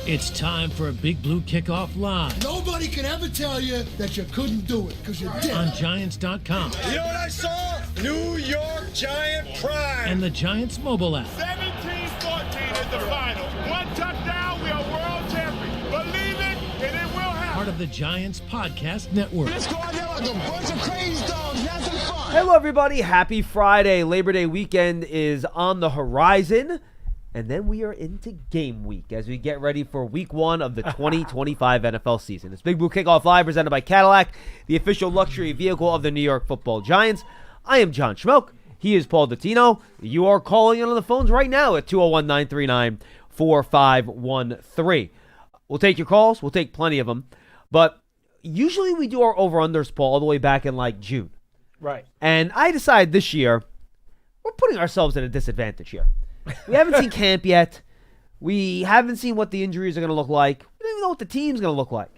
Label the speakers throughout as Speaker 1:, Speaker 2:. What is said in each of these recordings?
Speaker 1: It's time for a Big Blue Kickoff Live.
Speaker 2: Nobody can ever tell you that you couldn't do it, because you did.
Speaker 1: On Giants.com.
Speaker 3: You know what I saw? New York Giant Pride.
Speaker 1: And the Giants mobile app.
Speaker 4: 17-14 in the final. One touchdown, we are world champions. Believe it, and it will happen.
Speaker 1: Part of the Giants Podcast Network.
Speaker 5: Let's go out there like a bunch of crazy dogs. Have some fun.
Speaker 6: Hello, everybody. Happy Friday. Labor Day weekend is on the horizon. And then we are into game week as we get ready for week one of the 2025 NFL season. It's Big Blue Kickoff Live presented by Cadillac, the official luxury vehicle of the New York Football Giants. I am John Schmeelk. He is Paul Dottino. You are calling in on the phones right now at 201-939-4513. We'll take your calls. We'll take plenty of them. But usually we do our over-unders, Paul, all the way back in like June.
Speaker 7: Right.
Speaker 6: And I decided this year we're putting ourselves at a disadvantage here. We haven't seen camp yet. We haven't seen what the injuries are going to look like. We don't even know what the team's going to look like.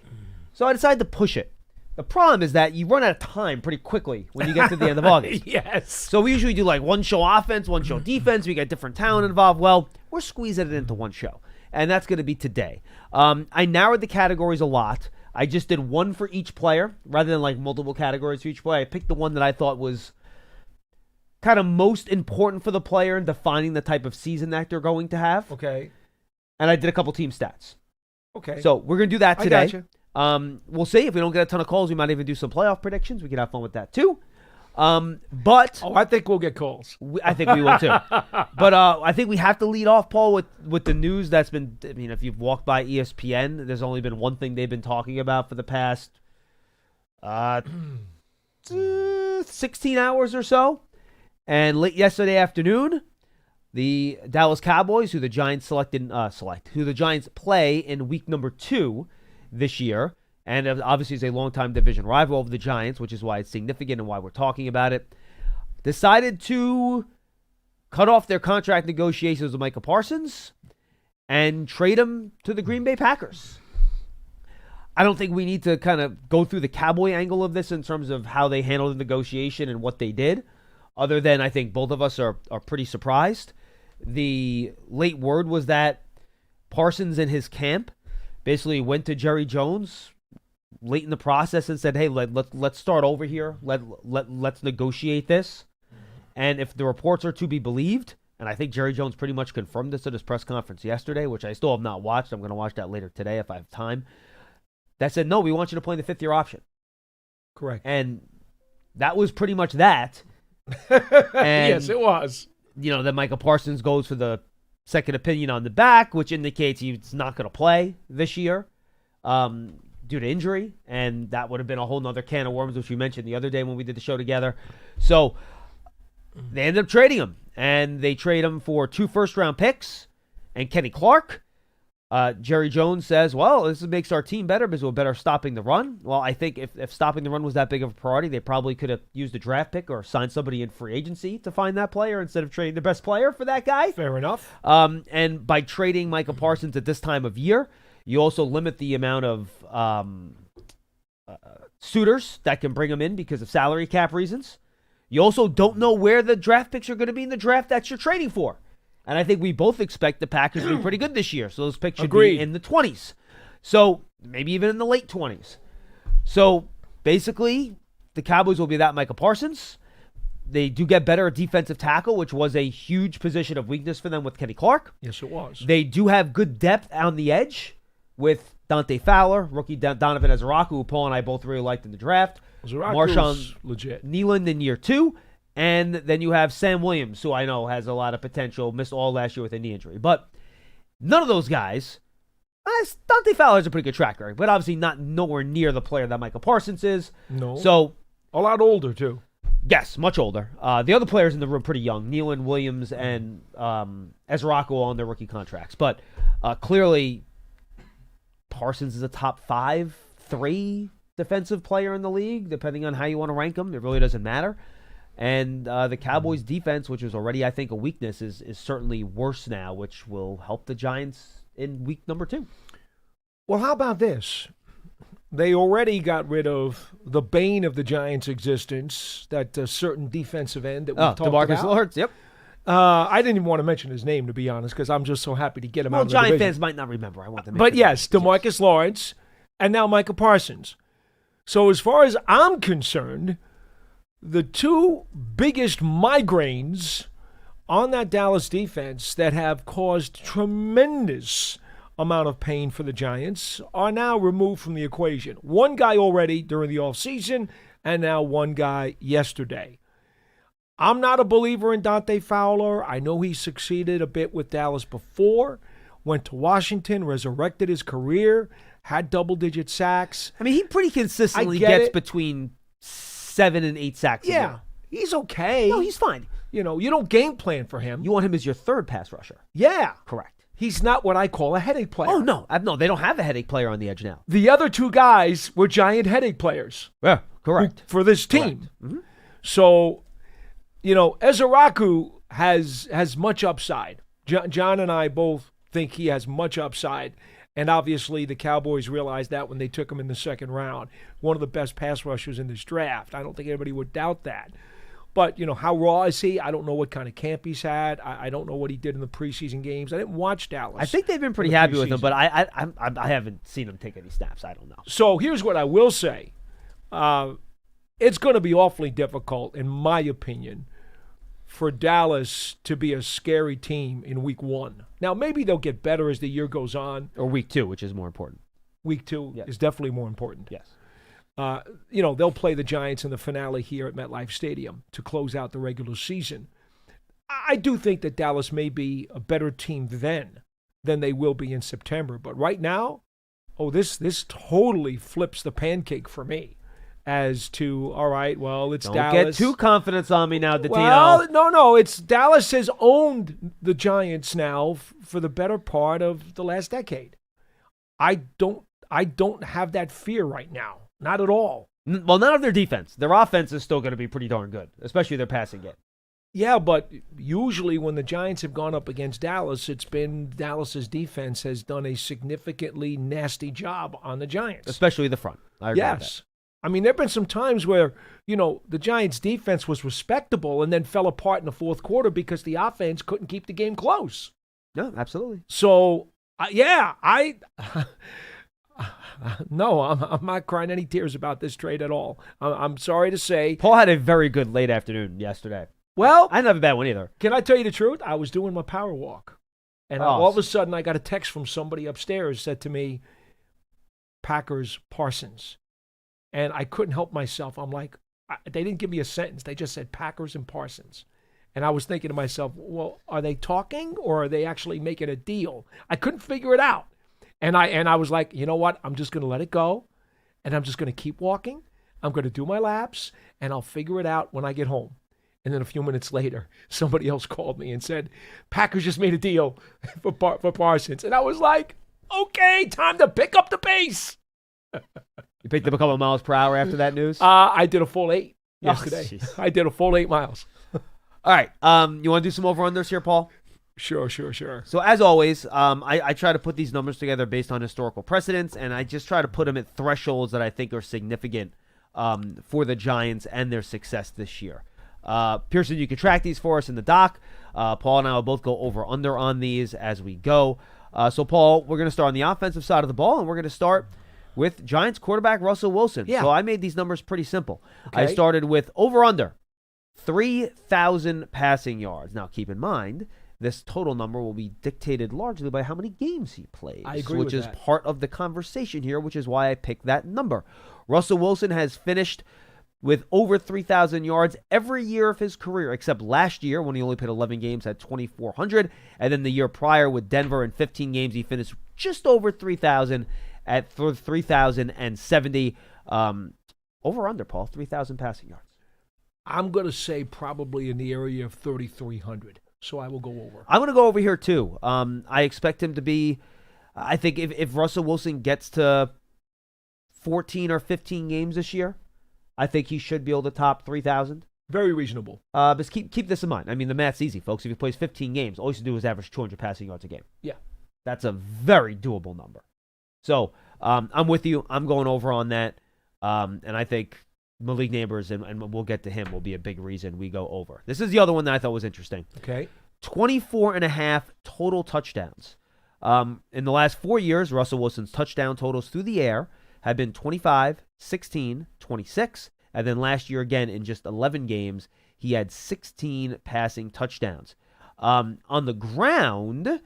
Speaker 6: So I decided to push it. The problem is that you run out of time pretty quickly when you get to the end of August.
Speaker 7: Yes.
Speaker 6: So we usually do like one show offense, one show defense. We get different talent involved. Well, we're squeezing it into one show. And that's going to be today. I narrowed the categories a lot. I just did one for each player rather than like multiple categories for each player. I picked the one that I thought was kind of most important for the player in defining the type of season that they're going to have.
Speaker 7: Okay.
Speaker 6: And I did a couple team stats.
Speaker 7: Okay.
Speaker 6: So we're going to do that today.
Speaker 7: I gotcha.
Speaker 6: We'll see. If we don't get a ton of calls, we might even do some playoff predictions. We can have fun with that too. But
Speaker 7: I think we'll get calls.
Speaker 6: I think we will too. But I think we have to lead off, Paul, with the news that's been, I mean, if you've walked by ESPN, there's only been one thing they've been talking about for the past 16 hours or so. And late yesterday afternoon, the Dallas Cowboys, who the Giants who the Giants play in week number 2 this year, and obviously is a longtime division rival of the Giants, which is why it's significant and why we're talking about it, decided to cut off their contract negotiations with Micah Parsons and trade him to the Green Bay Packers. I don't think we need to kind of go through the Cowboy angle of this in terms of how they handled the negotiation and what they did. Other than I think both of us are pretty surprised. The late word was that Parsons and his camp basically went to Jerry Jones late in the process and said, hey, let's start over here. Let's negotiate this. And if the reports are to be believed, and I think Jerry Jones pretty much confirmed this at his press conference yesterday, which I still have not watched. I'm going to watch that later today if I have time. That said, no, we want you to play in the 5th-year option.
Speaker 7: Correct.
Speaker 6: And that was pretty much that.
Speaker 7: Yes, it was.
Speaker 6: You know, then Micah Parsons goes for the second opinion on the back, which indicates he's not going to play this year due to injury. And that would have been a whole nother can of worms, which we mentioned the other day when we did the show together. So they ended up trading him. And they trade him for 2 first-round picks and Kenny Clark. Jerry Jones says, well, this makes our team better because we're better stopping the run. Well, I think if stopping the run was that big of a priority, they probably could have used a draft pick or signed somebody in free agency to find that player instead of trading the best player for that guy.
Speaker 7: Fair enough.
Speaker 6: And by trading Micah Parsons at this time of year, you also limit the amount of suitors that can bring him in because of salary cap reasons. You also don't know where the draft picks are going to be in the draft that you're trading for. And I think we both expect the Packers to be pretty good this year. So those picks should be in the 20s. So maybe even in the late 20s. So basically, the Cowboys will be without Micah Parsons. They do get better at defensive tackle, which was a huge position of weakness for them with Kenny Clark.
Speaker 7: Yes, it was.
Speaker 6: They do have good depth on the edge with Dante Fowler, rookie Donovan Ezeraku, who Paul and I both really liked in the draft.
Speaker 7: Marshawn legit.
Speaker 6: Nealon in year 2. And then you have Sam Williams, who I know has a lot of potential, missed all last year with a knee injury. But none of those guys, Dante Fowler has a pretty good track record, but obviously not nowhere near the player that Micah Parsons is.
Speaker 7: No.
Speaker 6: So
Speaker 7: a lot older, too.
Speaker 6: Yes, much older. The other players in the room pretty young. Nealon, Williams, and Ezeraku on their rookie contracts. But clearly, Parsons is a top 5-3 defensive player in the league, depending on how you want to rank him. It really doesn't matter. And the Cowboys' defense, which was already, I think, a weakness, is certainly worse now, which will help the Giants in week number 2.
Speaker 7: Well, how about this? They already got rid of the bane of the Giants' existence, that certain defensive end that we talked about.
Speaker 6: DeMarcus Lawrence, yep.
Speaker 7: I didn't even want to mention his name, to be honest, because I'm just so happy to get him out of the
Speaker 6: Giant
Speaker 7: division.
Speaker 6: fans might not remember. I want them.
Speaker 7: But yes, DeMarcus Lawrence and now Micah Parsons. So as far as I'm concerned, the two biggest migraines on that Dallas defense that have caused tremendous amount of pain for the Giants are now removed from the equation. One guy already during the offseason, and now one guy yesterday. I'm not a believer in Dante Fowler. I know he succeeded a bit with Dallas before, went to Washington, resurrected his career, had double-digit sacks.
Speaker 6: I mean, he pretty consistently
Speaker 7: get
Speaker 6: gets
Speaker 7: it.
Speaker 6: between 7 and 8 sacks a
Speaker 7: Yeah,
Speaker 6: year.
Speaker 7: he's okay.
Speaker 6: No, he's fine.
Speaker 7: You know, you don't game plan for him.
Speaker 6: You want him as your third pass rusher.
Speaker 7: Yeah.
Speaker 6: Correct.
Speaker 7: He's not what I call a headache player.
Speaker 6: Oh, no. No, they don't have a headache player on the edge now.
Speaker 7: The other two guys were giant headache players.
Speaker 6: Yeah, correct.
Speaker 7: For this team. So, you know, Ezeraku has much upside. John and I both think he has much upside. And obviously the Cowboys realized that when they took him in the second round. One of the best pass rushers in this draft. I don't think anybody would doubt that. But, you know, how raw is he? I don't know what kind of camp he's had. I don't know what he did in the preseason games. I didn't watch Dallas.
Speaker 6: I think they've been pretty happy with him, but I haven't seen him take any snaps. I don't know.
Speaker 7: So here's what I will say. It's going to be awfully difficult, in my opinion, for Dallas to be a scary team in week 1. Now, maybe they'll get better as the year goes on.
Speaker 6: Or week 2, which is more important.
Speaker 7: Week 2 is definitely more important.
Speaker 6: Yes.
Speaker 7: You know, they'll play the Giants in the finale here at MetLife Stadium to close out the regular season. I do think that Dallas may be a better team then than they will be in September. But right now, this totally flips the pancake for me as to, all right, well, it's Dallas.
Speaker 6: Don't get too confident on me now, Dottino.
Speaker 7: Well, no, it's Dallas has owned the Giants now for the better part of the last decade. I don't have that fear right now. Not at all.
Speaker 6: Well, not of their defense. Their offense is still going to be pretty darn good, especially their passing game.
Speaker 7: Yeah, but usually when the Giants have gone up against Dallas, it's been Dallas's defense has done a significantly nasty job on the Giants.
Speaker 6: Especially the front. I agree with
Speaker 7: Yes. I mean, there have been some times where, you know, the Giants' defense was respectable and then fell apart in the fourth quarter because the offense couldn't keep the game close.
Speaker 6: that. No, absolutely.
Speaker 7: So, no, I'm not crying any tears about this trade at all. I'm sorry to say.
Speaker 6: Paul had a very good late afternoon yesterday.
Speaker 7: Well,
Speaker 6: I didn't have a bad one either.
Speaker 7: can I tell you the truth? I was doing my power walk. And all of a sudden, I got a text from somebody upstairs said to me, Packers Parsons. And I couldn't help myself. I'm like, they didn't give me a sentence. They just said Packers and Parsons. And I was thinking to myself, well, are they talking or are they actually making a deal? I couldn't figure it out. And I was like, you know what? I'm just going to let it go. And I'm just going to keep walking. I'm going to do my laps. And I'll figure it out when I get home. And then a few minutes later, somebody else called me and said, Packers just made a deal for Parsons. And I was like, okay, time to pick up the pace.
Speaker 6: You picked up a couple of miles per hour after that news?
Speaker 7: I did a full 8 yesterday.
Speaker 6: Jeez.
Speaker 7: I did a full 8 miles.
Speaker 6: All right. You want to do some over-unders here, Paul?
Speaker 7: Sure.
Speaker 6: So as always, I try to put these numbers together based on historical precedents, and I just try to put them at thresholds that I think are significant for the Giants and their success this year. Pearson, you can track these for us in the doc. Paul and I will both go over-under on these as we go. So, Paul, we're going to start on the offensive side of the ball, and we're going to start with Giants quarterback Russell Wilson.
Speaker 7: Yeah.
Speaker 6: So I made these numbers pretty simple.
Speaker 7: Okay.
Speaker 6: I started with over-under 3,000 passing yards. Now, keep in mind, this total number will be dictated largely by how many games he plays.
Speaker 7: I agree
Speaker 6: which
Speaker 7: with
Speaker 6: is
Speaker 7: that.
Speaker 6: part of the conversation here, which is why I picked that number. Russell Wilson has finished with over 3,000 yards every year of his career, except last year when he only played 11 games at 2,400. And then the year prior with Denver in 15 games, he finished just over 3,000 at 3,070. Over under, Paul, 3,000 passing yards.
Speaker 7: I'm going to say probably in the area of 3,300. So I will go over.
Speaker 6: I'm going to go over here too. I expect him to be, I think if Russell Wilson gets to 14 or 15 games this year, I think he should be able to top 3,000.
Speaker 7: Very reasonable.
Speaker 6: But keep this in mind. I mean, the math's easy, folks. If he plays 15 games, all he should do is average 200 passing yards a game.
Speaker 7: Yeah.
Speaker 6: That's a very doable number. So I'm with you. I'm going over on that. And I think Malik Neighbors, and we'll get to him, will be a big reason we go over. This is the other one that I thought was interesting.
Speaker 7: Okay.
Speaker 6: 24.5 total touchdowns. In the last 4 years, Russell Wilson's touchdown totals through the air have been 25, 16, 26, and then last year again in just 11 games, he had 16 passing touchdowns. On the ground,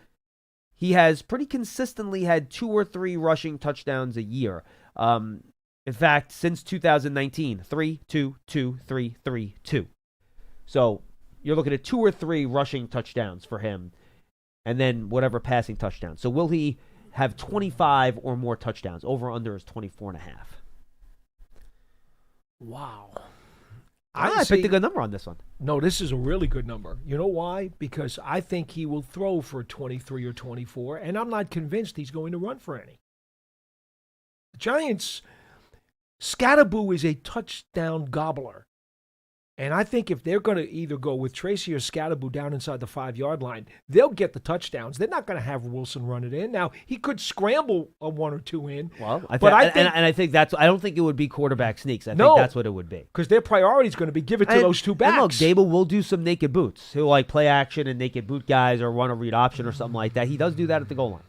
Speaker 6: he has pretty consistently had 2 or 3 rushing touchdowns a year. In fact, since 2019, 3, 2, 2, 3, 3, 2. So you're looking at 2 or 3 rushing touchdowns for him, and then whatever passing touchdowns. So will he have 25 or more touchdowns? Over under is 24.5.
Speaker 7: Wow.
Speaker 6: I picked a good number on this one.
Speaker 7: No, this is a really good number. You know why? Because I think he will throw for 23 or 24, and I'm not convinced he's going to run for any. The Giants, Thibodeaux is a touchdown gobbler. And I think if they're going to either go with Tracy or Thibodeaux down inside the 5-yard line, they'll get the touchdowns. They're not going to have Wilson run it in. Now, he could scramble a 1 or 2 in.
Speaker 6: Well, I think that's. I don't think it would be quarterback sneaks. I think that's what it would be.
Speaker 7: Because their priority is going to be give it to those 2 backs.
Speaker 6: And look, Dable will do some naked boots. He'll like play action and naked boot guys or run a read option or something like that. He does do that at the goal line.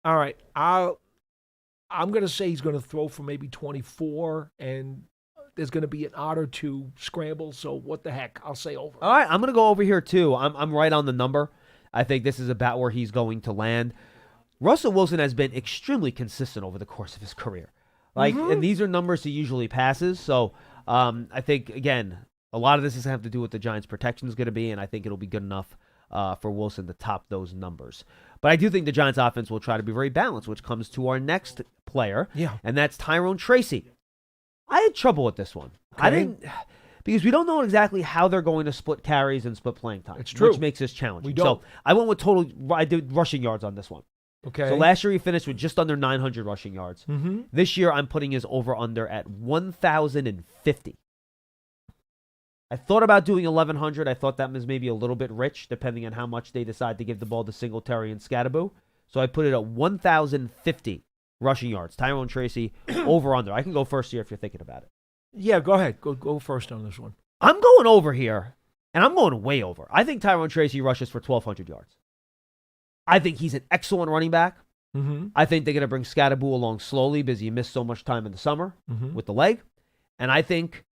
Speaker 7: All right, I'm going to say he's going to throw for maybe 24, and there's going to be an odd or 2 scramble, so what the heck? I'll say over.
Speaker 6: All right, I'm going to go over here too. I'm right on the number. I think this is about where he's going to land. Russell Wilson has been extremely consistent over the course of his career. And these are numbers he usually passes, so I think, again, a lot of this is going to have to do with the Giants' protection is going to be, and I think it'll be good enough for Wilson to top those numbers. But I do think the Giants' offense will try to be very balanced, which comes to our next player, and that's Tyrone Tracy. I had trouble with this one.
Speaker 7: Okay.
Speaker 6: Because we don't know exactly how they're going to split carries and split playing time.
Speaker 7: It's true.
Speaker 6: Which makes this challenging.
Speaker 7: We don't.
Speaker 6: So I went with I did rushing yards on this one.
Speaker 7: Okay.
Speaker 6: So last year he finished with just under 900 rushing yards.
Speaker 7: Mm-hmm.
Speaker 6: This year I'm putting his over-under at 1,050. I thought about doing 1,100. I thought that was maybe a little bit rich, depending on how much they decide to give the ball to Singletary and Thibodeaux. So I put it at 1,050 rushing yards. Tyrone Tracy, over-under. I can go first here if you're thinking about it.
Speaker 7: Yeah, go ahead. Go first on this one.
Speaker 6: I'm going over here, and I'm going way over. I think Tyrone Tracy rushes for 1,200 yards. I think he's an excellent running back.
Speaker 7: Mm-hmm.
Speaker 6: I think they're going to bring Thibodeaux along slowly because he missed so much time in the summer with the leg. And I think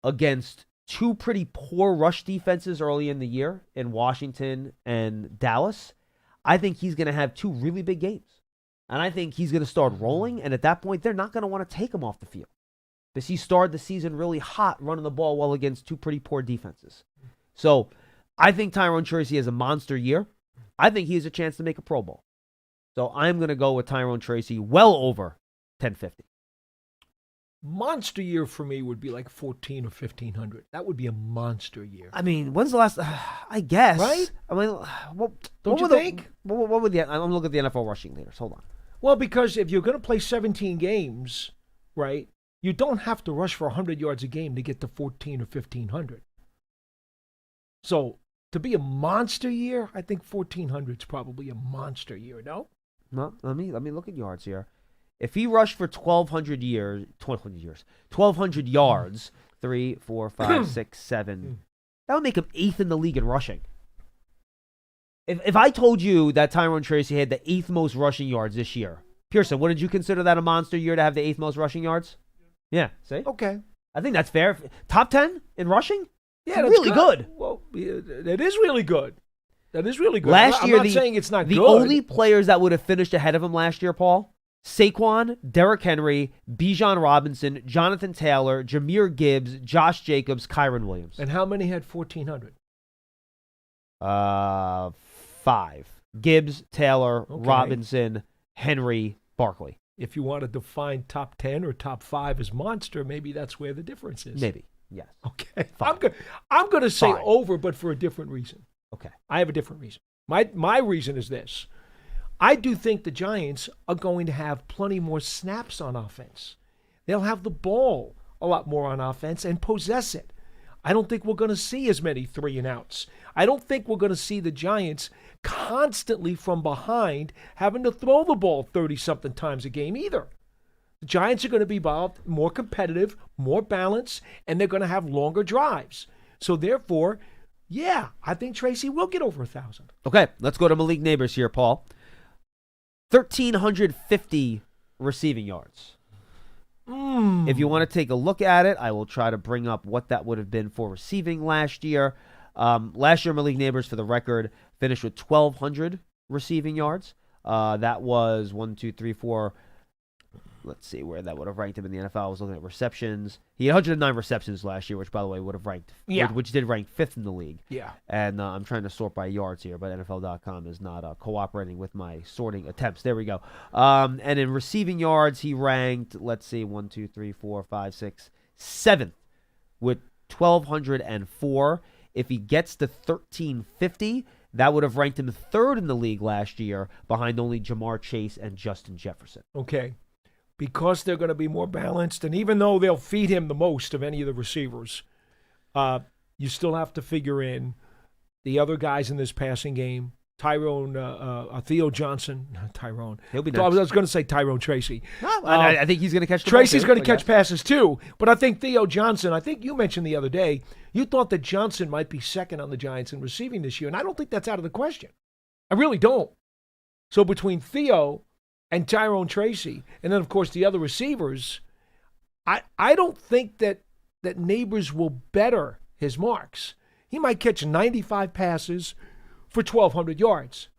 Speaker 6: against 2 pretty poor rush defenses early in the year in Washington and Dallas, I think he's going to have 2 really big games. And I think he's going to start rolling, and at that point, they're not going to want to take him off the field. Because he started the season really hot, running the ball well against 2 pretty poor defenses. So I think Tyrone Tracy has a monster year. I think he has a chance to make a Pro Bowl. So I'm going to go with Tyrone Tracy well over 1,050.
Speaker 7: Monster year for me would be like 1,400 or 1,500. That would be a monster year.
Speaker 6: I mean, when's the last? I guess.
Speaker 7: Right?
Speaker 6: I mean,
Speaker 7: Don't you think?
Speaker 6: What would I'm looking at the NFL rushing leaders. Hold on.
Speaker 7: Well, because if you're going to play 17 games, right, you don't have to rush for 100 yards a game to get to 1,400 or 1,500. So to be a monster year, I think 1,400 is probably a monster year. No.
Speaker 6: No. Let me look at yards here. If he rushed for 1,200 yards, 3, 4, 5, 6, 7, that would make him 8th in the league in rushing. If I told you that Tyrone Tracy had the 8th most rushing yards this year, Pearson, wouldn't you consider that a monster year to have the 8th most rushing yards? Yeah, see?
Speaker 7: Okay.
Speaker 6: I think that's fair. Top 10 in rushing?
Speaker 7: Yeah,
Speaker 6: that's
Speaker 7: really
Speaker 6: good.
Speaker 7: Well, that is really good. That is really good.
Speaker 6: Last year,
Speaker 7: I'm not saying it's not
Speaker 6: the
Speaker 7: good.
Speaker 6: only players that would have finished ahead of him last year, Paul, Saquon, Derrick Henry, Bijan Robinson, Jonathan Taylor, Jahmyr Gibbs, Josh Jacobs, Kyron Williams.
Speaker 7: And how many had 1,400?
Speaker 6: 5. Gibbs, Taylor,
Speaker 7: Okay.
Speaker 6: Robinson, Henry, Barkley.
Speaker 7: If you want to define top 10 or top 5 as monster, maybe that's where the difference is.
Speaker 6: Maybe, yes.
Speaker 7: Okay.
Speaker 6: Fine.
Speaker 7: I'm going to say
Speaker 6: Fine.
Speaker 7: over, but for a different reason.
Speaker 6: Okay.
Speaker 7: I have a different reason. My reason is this. I do think the Giants are going to have plenty more snaps on offense. They'll have the ball a lot more on offense and possess it. I don't think we're going to see as many 3-and-outs. I don't think we're going to see the Giants constantly from behind having to throw the ball 30-something times a game either. The Giants are going to be more competitive, more balanced, and they're going to have longer drives. So therefore, yeah, I think Tracy will get over 1,000.
Speaker 6: Okay, let's go to Malik Neighbors here, Paul. 1,350 receiving yards. If you want to take a look at it, I will try to bring up what that would have been for receiving last year. Last year, Malik Neighbors, for the record, finished with 1,200 receiving yards. That was 1, 2, 3, 4. Let's see where that would have ranked him in the NFL. I was looking at receptions. He had 109 receptions last year, which, by the way, would have ranked, which did rank 5th in the league.
Speaker 7: Yeah.
Speaker 6: And I'm trying to sort by yards here, but NFL.com is not cooperating with my sorting attempts. There we go. And in receiving yards, he ranked, let's see, 1, 2, 3, 4, 5, 6, 7th with 1,204. If he gets to 1,350, that would have ranked him 3rd in the league last year, behind only Jamar Chase and Justin Jefferson.
Speaker 7: Okay. Because they're going to be more balanced, and even though they'll feed him the most of any of the receivers, you still have to figure in the other guys in this passing game. Theo Johnson. Tyrone.
Speaker 6: He'll be
Speaker 7: next.
Speaker 6: next.
Speaker 7: I was going to say Tyrone Tracy.
Speaker 6: I think he's going to catch the
Speaker 7: Tracy's
Speaker 6: ball,
Speaker 7: going to catch passes too, but I think Theo Johnson, I think you mentioned the other day, you thought that Johnson might be 2nd on the Giants in receiving this year, and I don't think that's out of the question. I really don't. So between Theo and Tyrone Tracy, and then, of course, the other receivers, I don't think that Neighbors will better his marks. He might catch 95 passes for 1,200 yards,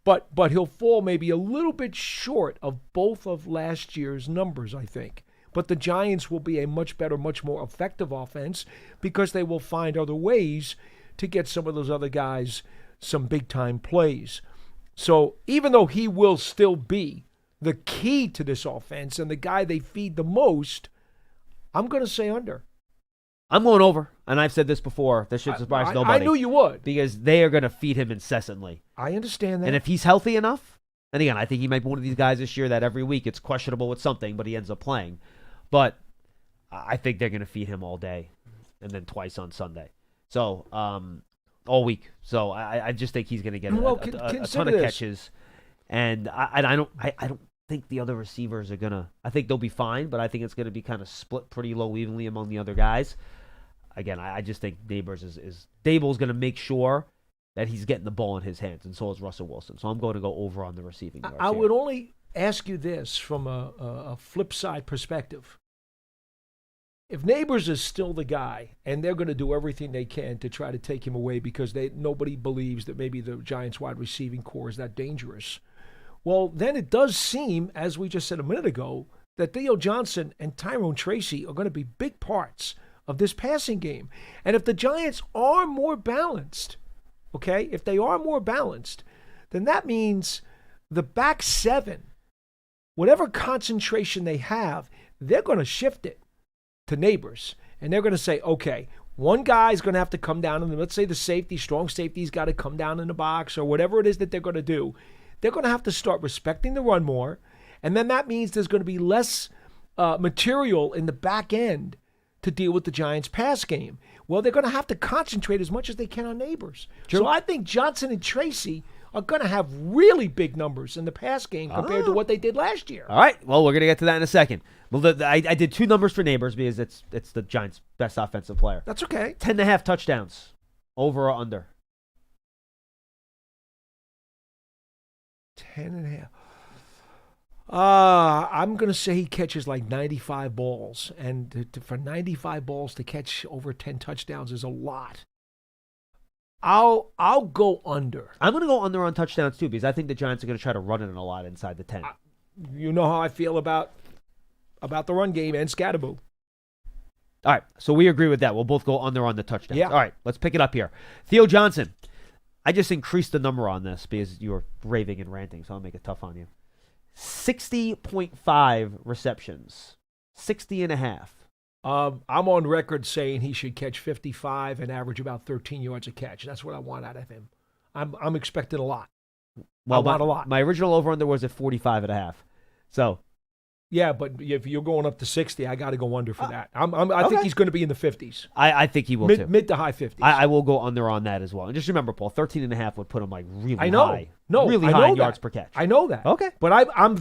Speaker 7: but he'll fall maybe a little bit short of both of last year's numbers, I think. But the Giants will be a much better, much more effective offense because they will find other ways to get some of those other guys some big-time plays. So even though he will still be the key to this offense and the guy they feed the most, I'm going to say under.
Speaker 6: I'm going over, and I've said this before. This should surprise nobody.
Speaker 7: I knew you would.
Speaker 6: Because they are going to feed him incessantly.
Speaker 7: I understand that.
Speaker 6: And if he's healthy enough, and again, I think he might be one of these guys this year that every week it's questionable with something, but he ends up playing. But I think they're going to feed him all day and then twice on Sunday. So, all week. So I just think he's going to get a ton of catches. And I don't think the other receivers are going to – I think they'll be fine, but I think it's going to be kind of split pretty low evenly among the other guys. Again, I just think Neighbors is Dable's going to make sure that he's getting the ball in his hands, and so is Russell Wilson. So I'm going to go over on the receiving yards.
Speaker 7: I would only ask you this from a flip side perspective. If Neighbors is still the guy, and they're going to do everything they can to try to take him away because nobody believes that maybe the Giants wide receiving core is that dangerous, well, then it does seem, as we just said a minute ago, that Theo Johnson and Tyrone Tracy are going to be big parts of this passing game. And if the Giants are more balanced, okay, if they are more balanced, then that means the back 7, whatever concentration they have, they're going to shift it to Neighbors. And they're going to say, okay, one guy's going to have to come down, and let's say the safety, strong safety's got to come down in the box or whatever it is that they're going to do. They're going to have to start respecting the run more, and then that means there's going to be less material in the back end to deal with the Giants' pass game. Well, they're going to have to concentrate as much as they can on Neighbors. True. So I think Johnson and Tracy are going to have really big numbers in the pass game compared to what they did last year.
Speaker 6: All right. Well, we're going to get to that in a second. Well, I did 2 numbers for Neighbors because it's the Giants' best offensive player.
Speaker 7: That's okay.
Speaker 6: 10.5 touchdowns, over or under?
Speaker 7: 10.5. I'm going to say he catches like 95 balls. And for 95 balls to catch over 10 touchdowns is a lot. I'll go under.
Speaker 6: I'm going to go under on touchdowns too because I think the Giants are going to try to run it in a lot inside the 10.
Speaker 7: You know how I feel about the run game and Scatterboo.
Speaker 6: All right, so we agree with that. We'll both go under on the touchdowns.
Speaker 7: Yeah.
Speaker 6: All right, let's pick it up here. Theo Johnson. I just increased the number on this because you were raving and ranting, so I'll make it tough on you. 60.5 receptions. 60.5.
Speaker 7: I'm on record saying he should catch 55 and average about 13 yards a catch. That's what I want out of him. I'm expecting a lot.
Speaker 6: Well,
Speaker 7: I want a lot.
Speaker 6: My original over-under was at 45.5. So.
Speaker 7: Yeah, but if you're going up to 60, I got to go under for that. I think he's going to be in the 50s.
Speaker 6: I think he will too.
Speaker 7: Mid to high 50s.
Speaker 6: I will go under on that as well. And just remember, Paul, 13.5 would put him like really high.
Speaker 7: No,
Speaker 6: really
Speaker 7: I
Speaker 6: high
Speaker 7: know
Speaker 6: in yards
Speaker 7: that.
Speaker 6: per catch.
Speaker 7: I know that.
Speaker 6: Okay.
Speaker 7: But I'm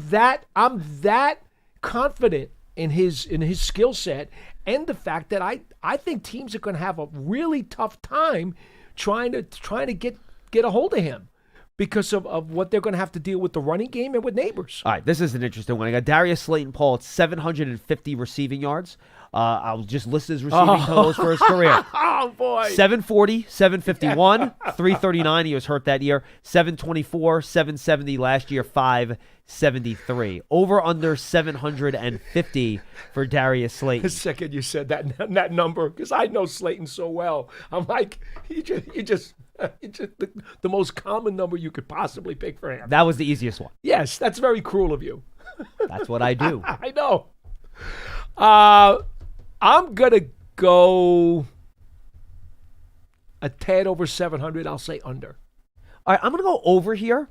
Speaker 7: that confident in his skill set and the fact that I think teams are going to have a really tough time trying to get a hold of him because of what they're going to have to deal with the running game and with Neighbors.
Speaker 6: All right, this is an interesting one. I got Darius Slayton Paul at 750 receiving yards. I'll just list his receiving totals for his career.
Speaker 7: Oh, boy.
Speaker 6: 740, 751, 339. He was hurt that year. 724, 770 last year, 573. Over under 750 for Darius Slayton.
Speaker 7: The second you said that number, because I know Slayton so well, I'm like, he just the most common number you could possibly pick for him.
Speaker 6: That was the easiest one.
Speaker 7: Yes, that's very cruel of you.
Speaker 6: That's what I do.
Speaker 7: I know. I'm going to go a tad over 700. I'll say under.
Speaker 6: All right, I'm going to go over here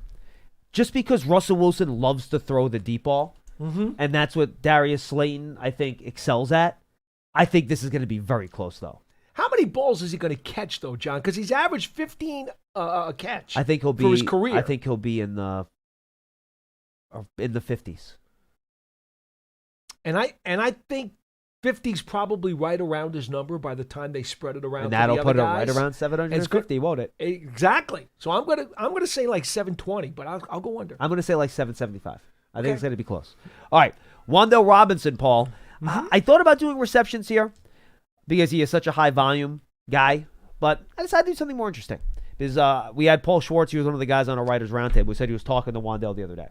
Speaker 6: just because Russell Wilson loves to throw the deep ball, and that's what Darius Slayton, I think, excels at. I think this is going to be very close, though.
Speaker 7: How many balls is he going to catch, though, John? Because he's averaged 15 a catch.
Speaker 6: I think he'll be
Speaker 7: for his career.
Speaker 6: I think he'll be in the 50s.
Speaker 7: And I think 50's probably right around his number by the time they spread it around.
Speaker 6: And that'll
Speaker 7: to the
Speaker 6: put it
Speaker 7: other
Speaker 6: right
Speaker 7: guys.
Speaker 6: around 750, won't it?
Speaker 7: Exactly. So I'm gonna say like 720, but I'll go under.
Speaker 6: I'm going to say like 775. I think it's going to be close. All right, Wandell Robinson, Paul. I thought about doing receptions here because he is such a high volume guy, but I decided to do something more interesting. Because we had Paul Schwartz, he was one of the guys on our writers' roundtable. We said he was talking to Wandell the other day,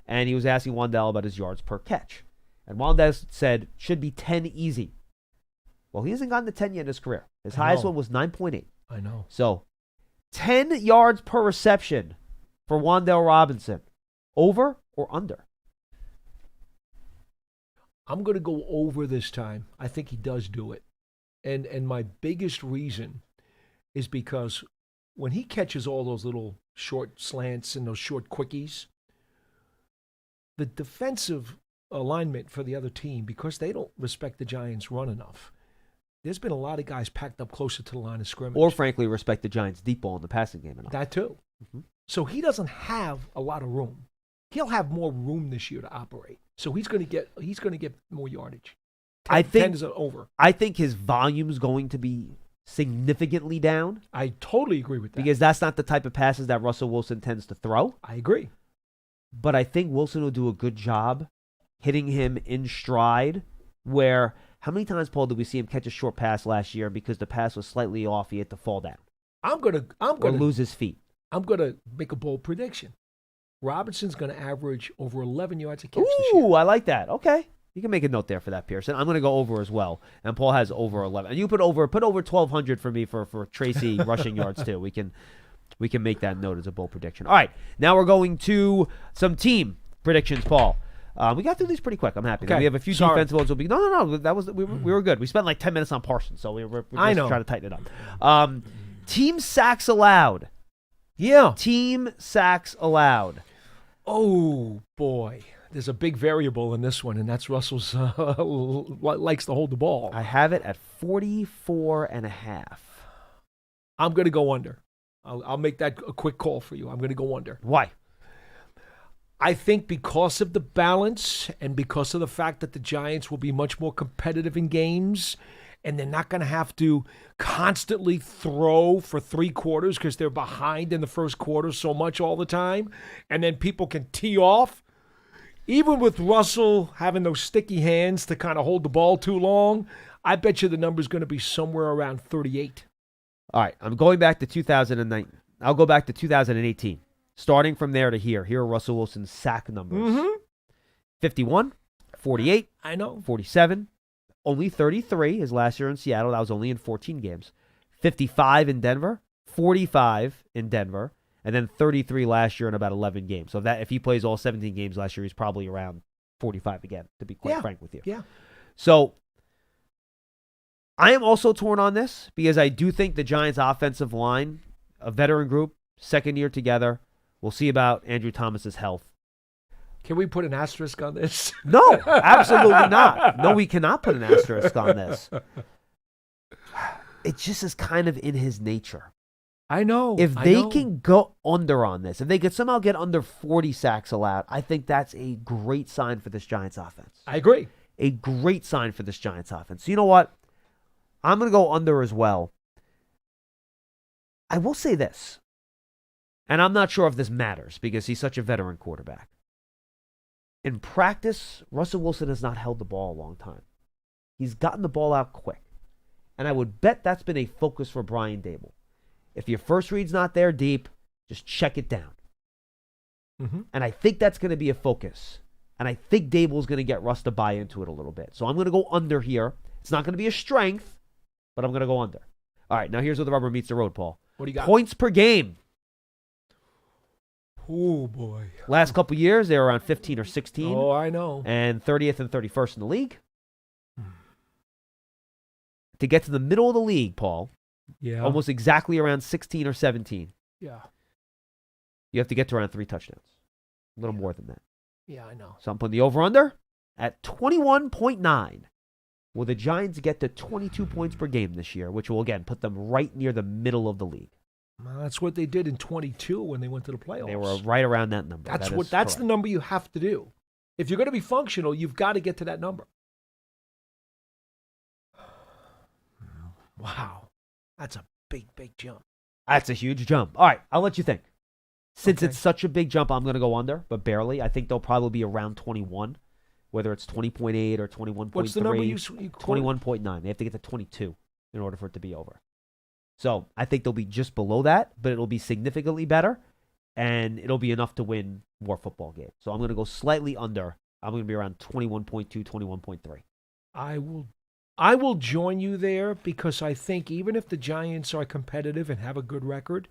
Speaker 6: and he was asking Wandell about his yards per catch. And Wandell said, should be 10 easy. Well, he hasn't gotten to 10 yet in his career. His highest one was 9.8.
Speaker 7: I know.
Speaker 6: So, 10 yards per reception for Wandell Robinson. Over or under?
Speaker 7: I'm going to go over this time. I think he does do it. And my biggest reason is because when he catches all those little short slants and those short quickies, the defensive alignment for the other team, because they don't respect the Giants' run enough, there's been a lot of guys packed up closer to the line of scrimmage.
Speaker 6: Or, frankly, respect the Giants' deep ball in the passing game enough.
Speaker 7: That too. So he doesn't have a lot of room. He'll have more room this year to operate. So he's going to get more yardage. 10 is over.
Speaker 6: I think his volume's going to be significantly down.
Speaker 7: I totally agree with that.
Speaker 6: Because that's not the type of passes that Russell Wilson tends to throw.
Speaker 7: I agree.
Speaker 6: But I think Wilson will do a good job hitting him in stride, where how many times, Paul, did we see him catch a short pass last year because the pass was slightly off, he had to fall down?
Speaker 7: I'm gonna
Speaker 6: lose his feet.
Speaker 7: I'm gonna make a bold prediction. Robinson's gonna average over 11 yards a catch this year.
Speaker 6: Ooh, I like that. Okay. You can make a note there for that, Pearson. I'm going to go over as well. And Paul has over 11. And you put over 1,200 for me for Tracy rushing yards too. We can make that note as a bold prediction. All right. Now we're going to some team predictions, Paul. We got through these pretty quick. I'm happy.
Speaker 7: Okay.
Speaker 6: We have a few defensive ones. No. That was we were good. We spent like 10 minutes on Parsons, so we're just trying to tighten it up. Team sacks allowed.
Speaker 7: Yeah.
Speaker 6: Team sacks allowed.
Speaker 7: Oh, boy. There's a big variable in this one, and that's Russell's likes to hold the ball.
Speaker 6: I have it at 44.5.
Speaker 7: I'm going to go under. I'll make that a quick call for you. I'm going to go under.
Speaker 6: Why?
Speaker 7: I think because of the balance and because of the fact that the Giants will be much more competitive in games, and they're not going to have to constantly throw for 3 quarters because they're behind in the first quarter so much all the time, and then people can tee off. Even with Russell having those sticky hands to kind of hold the ball too long, I bet you the number's going to be somewhere around 38.
Speaker 6: All right, I'm going back to 2009. I'll go back to 2018. Starting from there to here are Russell Wilson's sack numbers. 51, 48,
Speaker 7: I know.
Speaker 6: 47, only 33 his last year in Seattle. That was only in 14 games. 55 in Denver, 45 in Denver, and then 33 last year in about 11 games. So if he plays all 17 games last year, he's probably around 45 again, to be quite frank with you.
Speaker 7: Yeah.
Speaker 6: So I am also torn on this because I do think the Giants' offensive line, a veteran group, second year together. We'll see about Andrew Thomas's health.
Speaker 7: Can we put an asterisk on this?
Speaker 6: No, absolutely not. No, we cannot put an asterisk on this. It just is kind of in his nature.
Speaker 7: I know.
Speaker 6: If they can go under on this, if they could somehow get under 40 sacks allowed, I think that's a great sign for this Giants offense.
Speaker 7: I agree.
Speaker 6: A great sign for this Giants offense. So you know what? I'm going to go under as well. I will say this, and I'm not sure if this matters because he's such a veteran quarterback. In practice, Russell Wilson has not held the ball a long time. He's gotten the ball out quick. And I would bet that's been a focus for Brian Daboll. If your first read's not there deep, just check it down.
Speaker 7: Mm-hmm.
Speaker 6: And I think that's going to be a focus. And I think Daboll's going to get Russ to buy into it a little bit. So I'm going to go under here. It's not going to be a strength, but I'm going to go under. All right, now here's where the rubber meets the road, Paul.
Speaker 7: What do you got?
Speaker 6: Points per game.
Speaker 7: Oh, boy.
Speaker 6: Last couple years, they were around 15 or 16.
Speaker 7: Oh, I know.
Speaker 6: And 30th and 31st in the league. To get to the middle of the league, Paul, almost exactly around 16 or 17.
Speaker 7: Yeah.
Speaker 6: You have to get to around 3 touchdowns. A little more than that.
Speaker 7: Yeah, I know.
Speaker 6: So I'm putting the over-under at 21.9. Will the Giants get to 22 points per game this year, which will, again, put them right near the middle of the league?
Speaker 7: Well, that's what they did in 22 when they went to the playoffs.
Speaker 6: They were right around that number.
Speaker 7: That's the number you have to do. If you're going to be functional, you've got to get to that number. Wow. That's a big, big jump.
Speaker 6: That's a huge jump. All right, I'll let you think. Since
Speaker 7: Okay.
Speaker 6: it's such a big jump, I'm going to go under, but barely. I think they'll probably be around 21, whether it's 20.8 or 21.3.
Speaker 7: What's the number you
Speaker 6: 21.9. They have to get to 22 in order for it to be over. So I think they'll be just below that, but it'll be significantly better, and it'll be enough to win more football games. So I'm going to go slightly under. I'm going to be around 21.2, 21.3.
Speaker 7: I will join you there because I think even if the Giants are competitive and have a good record,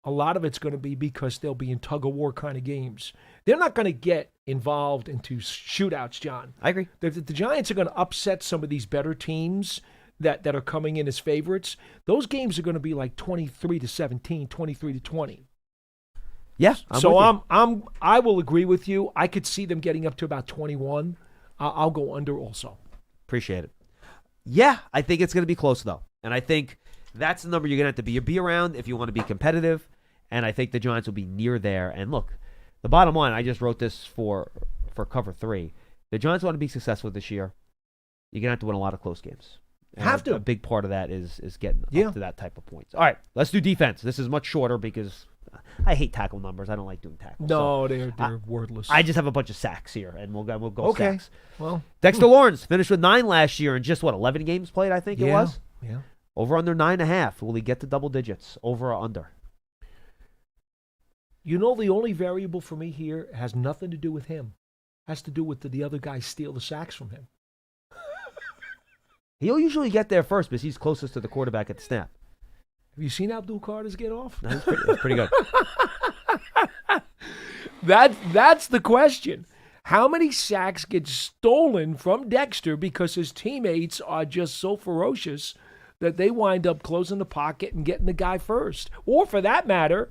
Speaker 7: a lot of it's going to be because they'll be in tug-of-war kind of games. They're not going to get involved into shootouts, John.
Speaker 6: I agree.
Speaker 7: The Giants are going to upset some of these better teams that are coming in as favorites. Those games are going to be like 23-17, 23-20.
Speaker 6: Yeah.
Speaker 7: I will agree with you. I could see them getting up to about 21. I'll go under also.
Speaker 6: Appreciate it. Yeah, I think it's going to be close, though. And I think that's the number you're going to have to be around if you want to be competitive. And I think the Giants will be near there. And look, the bottom line, I just wrote this for cover 3. The Giants want to be successful this year. You're going to have to win a lot of close games. And
Speaker 7: Have to.
Speaker 6: A big part of that is getting up to that type of points. All right, let's do defense. This is much shorter because I hate tackle numbers. I don't like doing tackles.
Speaker 7: No, they're wordless.
Speaker 6: I just have a bunch of sacks here, and we'll go sacks.
Speaker 7: Well,
Speaker 6: Dexter Lawrence finished with 9 last year in just, 11 games played, I think it was?
Speaker 7: Yeah.
Speaker 6: Over under 9.5. Will he get to double digits? Over or under?
Speaker 7: You know, the only variable for me here has nothing to do with him. Has to do with the other guys steal the sacks from him.
Speaker 6: He'll usually get there first because he's closest to the quarterback at the snap.
Speaker 7: Have you seen Abdul Carter's get off?
Speaker 6: No, it's pretty good.
Speaker 7: That's the question. How many sacks get stolen from Dexter because his teammates are just so ferocious that they wind up closing the pocket and getting the guy first? Or for that matter,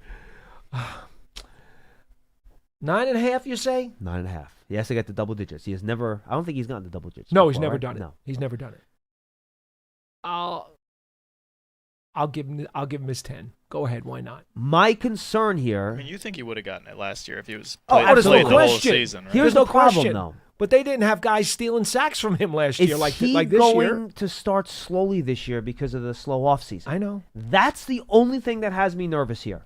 Speaker 7: 9.5, you say?
Speaker 6: 9.5. He has to get to double digits. He has never. I don't think he's gotten to double digits.
Speaker 7: No,
Speaker 6: before,
Speaker 7: he's never
Speaker 6: right?
Speaker 7: done it.
Speaker 6: No.
Speaker 7: He's never done it. I'll give him his 10. Go ahead, why not?
Speaker 6: My concern here.
Speaker 8: I mean, you think he would have gotten it last year if he was
Speaker 7: there's no
Speaker 8: played the whole
Speaker 7: question.
Speaker 8: season, right?
Speaker 6: Here's
Speaker 7: There's no
Speaker 6: the problem,
Speaker 7: question.
Speaker 6: though.
Speaker 7: But they didn't have guys stealing sacks from him last year like this
Speaker 6: going
Speaker 7: year.
Speaker 6: to start slowly this year because of the slow offseason?
Speaker 7: I know.
Speaker 6: That's the only thing that has me nervous here.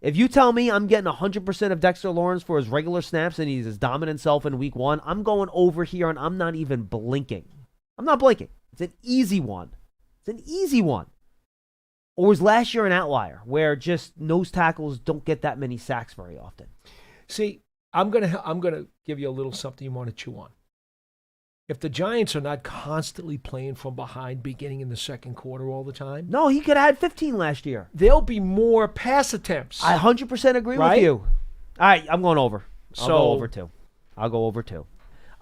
Speaker 6: If you tell me I'm getting 100% of Dexter Lawrence for his regular snaps and he's his dominant self in week 1, I'm going over here and I'm not even blinking. I'm not blinking. It's an easy one. Or was last year an outlier where just nose tackles don't get that many sacks very often?
Speaker 7: See, I'm gonna give you a little something you want to chew on. If the Giants are not constantly playing from behind beginning in the second quarter all the time,
Speaker 6: No, he could have had 15 last year.
Speaker 7: there'll be more pass attempts.
Speaker 6: I 100% agree
Speaker 7: Right?
Speaker 6: with you. All right, I'm going over. I'll
Speaker 7: So-
Speaker 6: go over 2.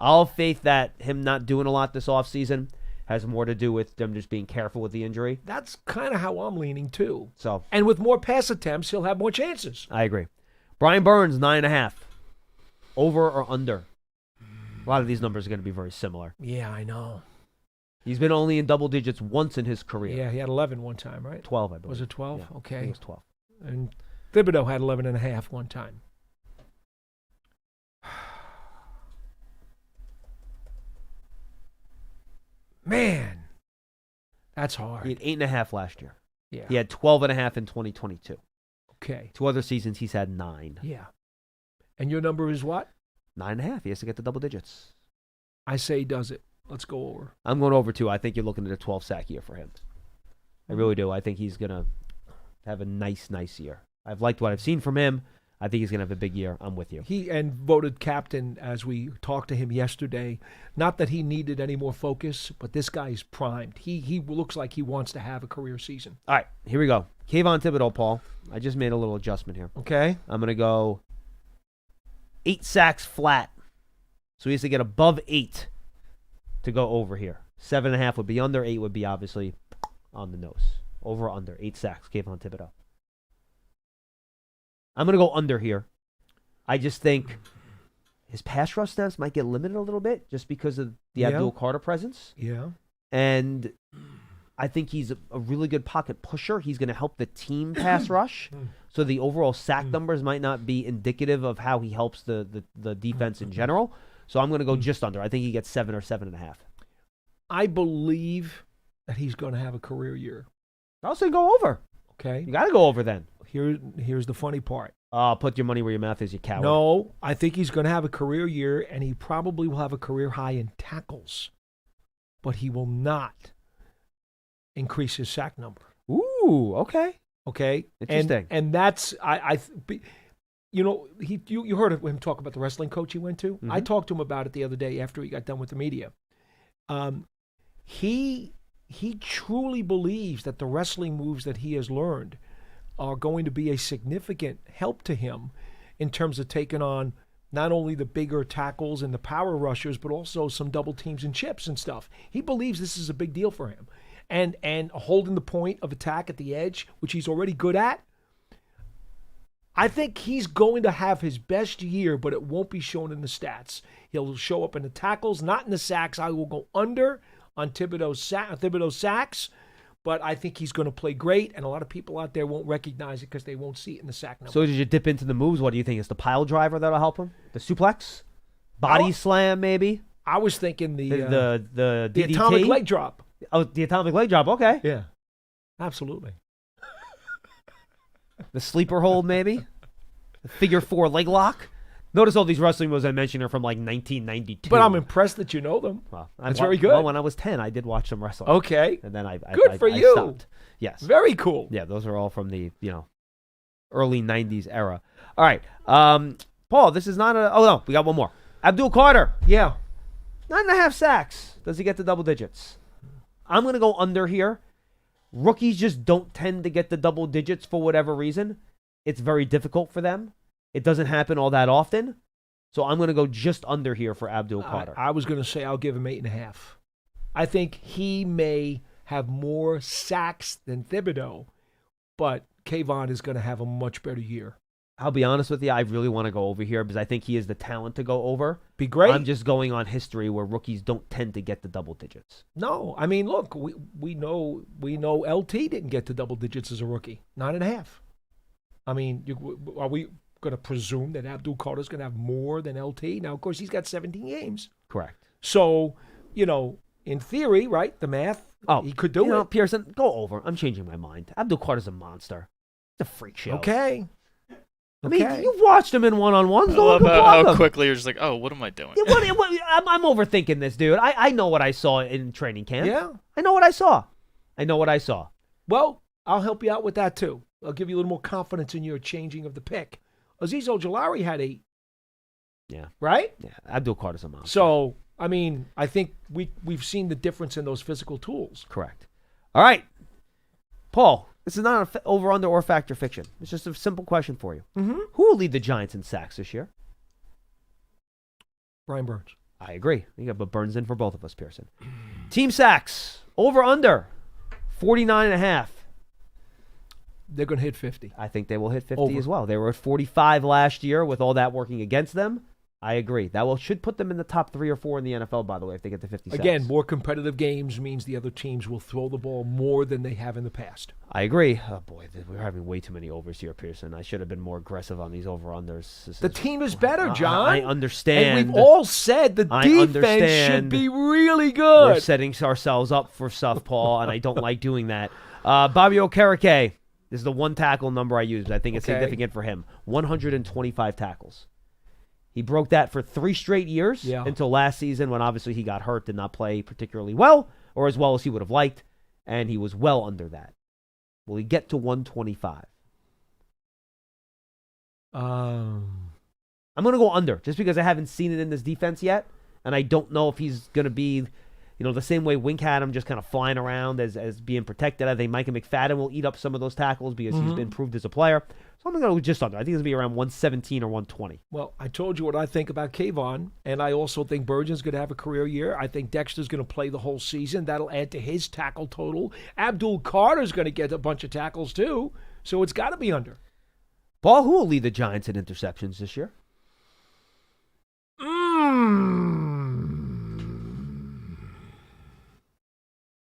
Speaker 6: I'll have faith that him not doing a lot this offseason has more to do with them just being careful with the injury.
Speaker 7: That's kind of how I'm leaning too.
Speaker 6: So
Speaker 7: And with more pass attempts, he'll have more chances.
Speaker 6: I agree. Brian Burns, 9.5. Over or under? A lot of these numbers are going to be very similar.
Speaker 7: Yeah, I know.
Speaker 6: He's been only in double digits once in his career.
Speaker 7: Yeah, he had 11 one time, right?
Speaker 6: 12, I believe.
Speaker 7: Was it 12?
Speaker 6: Yeah,
Speaker 7: Okay.
Speaker 6: I think it was 12.
Speaker 7: And Thibodeaux had 11.5 one time. Man, that's hard.
Speaker 6: He had 8.5 last year.
Speaker 7: Yeah.
Speaker 6: He had 12.5 in 2022.
Speaker 7: Okay.
Speaker 6: 2 other seasons, he's had 9.
Speaker 7: Yeah. And your number is what?
Speaker 6: 9.5. He has to get the double digits.
Speaker 7: I say he does it. Let's go over.
Speaker 6: I'm going over 2. I think you're looking at a 12-sack year for him. I really do. I think he's going to have a nice year. I've liked what I've seen from him. I think he's going to have a big year. I'm with you.
Speaker 7: He voted captain as we talked to him yesterday. Not that he needed any more focus, but this guy's primed. He looks like he wants to have a career season.
Speaker 6: All right, here we go. Kayvon Thibodeaux, Paul. I just made a little adjustment here.
Speaker 7: Okay.
Speaker 6: I'm going to go 8 sacks flat. So he has to get above 8 to go over here. 7.5 would be under. 8 would be obviously on the nose. Over or under. 8 sacks, Kayvon Thibodeaux. I'm going to go under here. I just think his pass rush snaps might get limited a little bit just because of the Abdul Carter presence.
Speaker 7: Yeah.
Speaker 6: And I think he's a really good pocket pusher. He's going to help the team pass rush. So the overall sack numbers might not be indicative of how he helps the defense in general. So I'm going to go just under. I think he gets 7 or 7.5.
Speaker 7: I believe that he's going to have a career year.
Speaker 6: I'll say go over.
Speaker 7: Okay.
Speaker 6: You got to go over then.
Speaker 7: Here's the funny part.
Speaker 6: Put your money where your mouth is, you coward.
Speaker 7: No, I think he's going to have a career year, and he probably will have a career high in tackles, but he will not increase his sack number.
Speaker 6: Ooh, okay.
Speaker 7: Okay,
Speaker 6: Interesting.
Speaker 7: And that's you heard him talk about the wrestling coach he went to.
Speaker 6: Mm-hmm.
Speaker 7: I talked to him about it the other day after he got done with the media. He truly believes that the wrestling moves that he has learned are going to be a significant help to him in terms of taking on not only the bigger tackles and the power rushers, but also some double teams and chips and stuff. He believes this is a big deal for him. And holding the point of attack at the edge, which he's already good at, I think he's going to have his best year, but it won't be shown in the stats. He'll show up in the tackles, not in the sacks. I will go under on Thibodeaux's sacks, but I think he's going to play great, and a lot of people out there won't recognize it because they won't see it in the sack number.
Speaker 6: So did you dip into the moves? What do you think? Is the pile driver that'll help him? The suplex? Body slam, maybe?
Speaker 7: I was thinking the
Speaker 6: DDT?
Speaker 7: atomic leg drop.
Speaker 6: Oh, the atomic leg drop. Okay.
Speaker 7: Yeah, absolutely.
Speaker 6: The sleeper hold, maybe? The figure 4 leg lock? Notice all these wrestling moves I mentioned are from like 1992.
Speaker 7: But I'm impressed that you know them.
Speaker 6: Well,
Speaker 7: that's very good.
Speaker 6: Well, when I was 10, I did watch some wrestling.
Speaker 7: Okay.
Speaker 6: And then I
Speaker 7: you.
Speaker 6: stopped. Yes.
Speaker 7: Very cool.
Speaker 6: Yeah, those are all from the, early 90s era. All right. Paul, this is not a... Oh, no. We got one more. Abdul Carter.
Speaker 7: Yeah.
Speaker 6: 9.5 sacks. Does he get to double digits? I'm going to go under here. Rookies just don't tend to get the double digits for whatever reason. It's very difficult for them. It doesn't happen all that often. So I'm going to go just under here for Abdul Carter.
Speaker 7: I was going to say I'll give him 8.5. I think he may have more sacks than Thibodeaux, but Kayvon is going to have a much better year.
Speaker 6: I'll be honest with you. I really want to go over here because I think he has the talent to go over.
Speaker 7: Be great.
Speaker 6: I'm just going on history where rookies don't tend to get the double digits.
Speaker 7: No, I mean, look, we know LT didn't get to double digits as a rookie. 9.5. I mean, are we going to presume that Abdul Carter is going to have more than LT? Now, of course, he's got 17 games.
Speaker 6: Correct.
Speaker 7: So, in theory, right, the math, he could do it.
Speaker 6: Pearson, go over. I'm changing my mind. Abdul Carter's a monster. It's a freak show.
Speaker 7: Okay.
Speaker 6: I mean, you've watched him in one-on-ones.
Speaker 8: I love how quickly you're just like, oh, what am I doing?
Speaker 6: I'm overthinking this, dude. I know what I saw in training camp.
Speaker 7: Yeah.
Speaker 6: I know what I saw.
Speaker 7: Well, I'll help you out with that, too. I'll give you a little more confidence in your changing of the pick. Azeez Ojulari had 8.
Speaker 6: Yeah.
Speaker 7: Right?
Speaker 6: Yeah. Abdul Carter's a monster.
Speaker 7: So, I mean, I think we've seen the difference in those physical tools.
Speaker 6: Correct. All right. Paul, this is not an over-under or fact or fiction. It's just a simple question for you.
Speaker 7: Mm-hmm.
Speaker 6: Who will lead the Giants in sacks this year?
Speaker 7: Brian Burns.
Speaker 6: I agree. You got Burns in for both of us, Pearson. Team sacks, over-under, 49.5.
Speaker 7: They're going to hit 50.
Speaker 6: I think they will hit 50 as well. They were at 45 last year with all that working against them. I agree. That should put them in the top 3 or 4 in the NFL, by the way, if they get to 50 sacks.
Speaker 7: Again, more competitive games means the other teams will throw the ball more than they have in the past.
Speaker 6: I agree. Oh, boy, we're having way too many overs here, Pearson. I should have been more aggressive on these over-unders.
Speaker 7: The team is better, John.
Speaker 6: I understand.
Speaker 7: And we've all said the defense should be really good.
Speaker 6: We're setting ourselves up for stuff, Paul, and I don't like doing that. Bobby Okerke, this is the one tackle number I used. I think it's significant for him. 125 tackles. He broke that for 3 straight years until last season when obviously he got hurt, did not play particularly well or as well as he would have liked, and he was well under that. Will he get to 125? I'm going to go under just because I haven't seen it in this defense yet, and I don't know if he's going to be, the same way Wink had him just kind of flying around as being protected. I think Micah McFadden will eat up some of those tackles because he's been improved as a player. So I'm going to go just under. I think it's going to be around 117 or 120.
Speaker 7: Well, I told you what I think about Kayvon, and I also think Burgeon's going to have a career year. I think Dexter's going to play the whole season. That'll add to his tackle total. Abdul Carter's going to get a bunch of tackles too, so it's got to be under.
Speaker 6: Paul, who will lead the Giants in interceptions this year?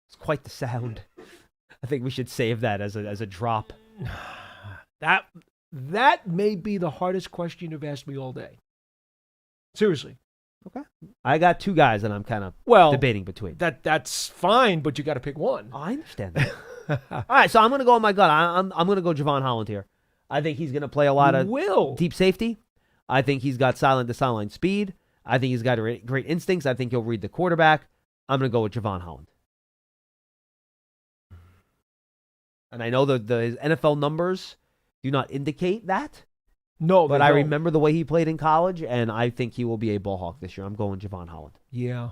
Speaker 6: It's quite the sound. I think we should save that as a drop.
Speaker 7: That may be the hardest question you've asked me all day. Seriously.
Speaker 6: Okay. I got 2 guys that I'm kind of debating between.
Speaker 7: That's fine, but you got to pick one.
Speaker 6: Oh, I understand that. All right, so I'm going to go on my gut. I'm going to go Javon Holland here. I think he's going to play a lot of deep safety. I think he's got sideline-to-sideline speed. I think he's got great instincts. I think he'll read the quarterback. I'm going to go with Javon Holland. And I know the NFL numbers do not indicate that.
Speaker 7: No,
Speaker 6: but I remember the way he played in college, and I think he will be a ball hawk this year. I'm going Javon Holland.
Speaker 7: Yeah.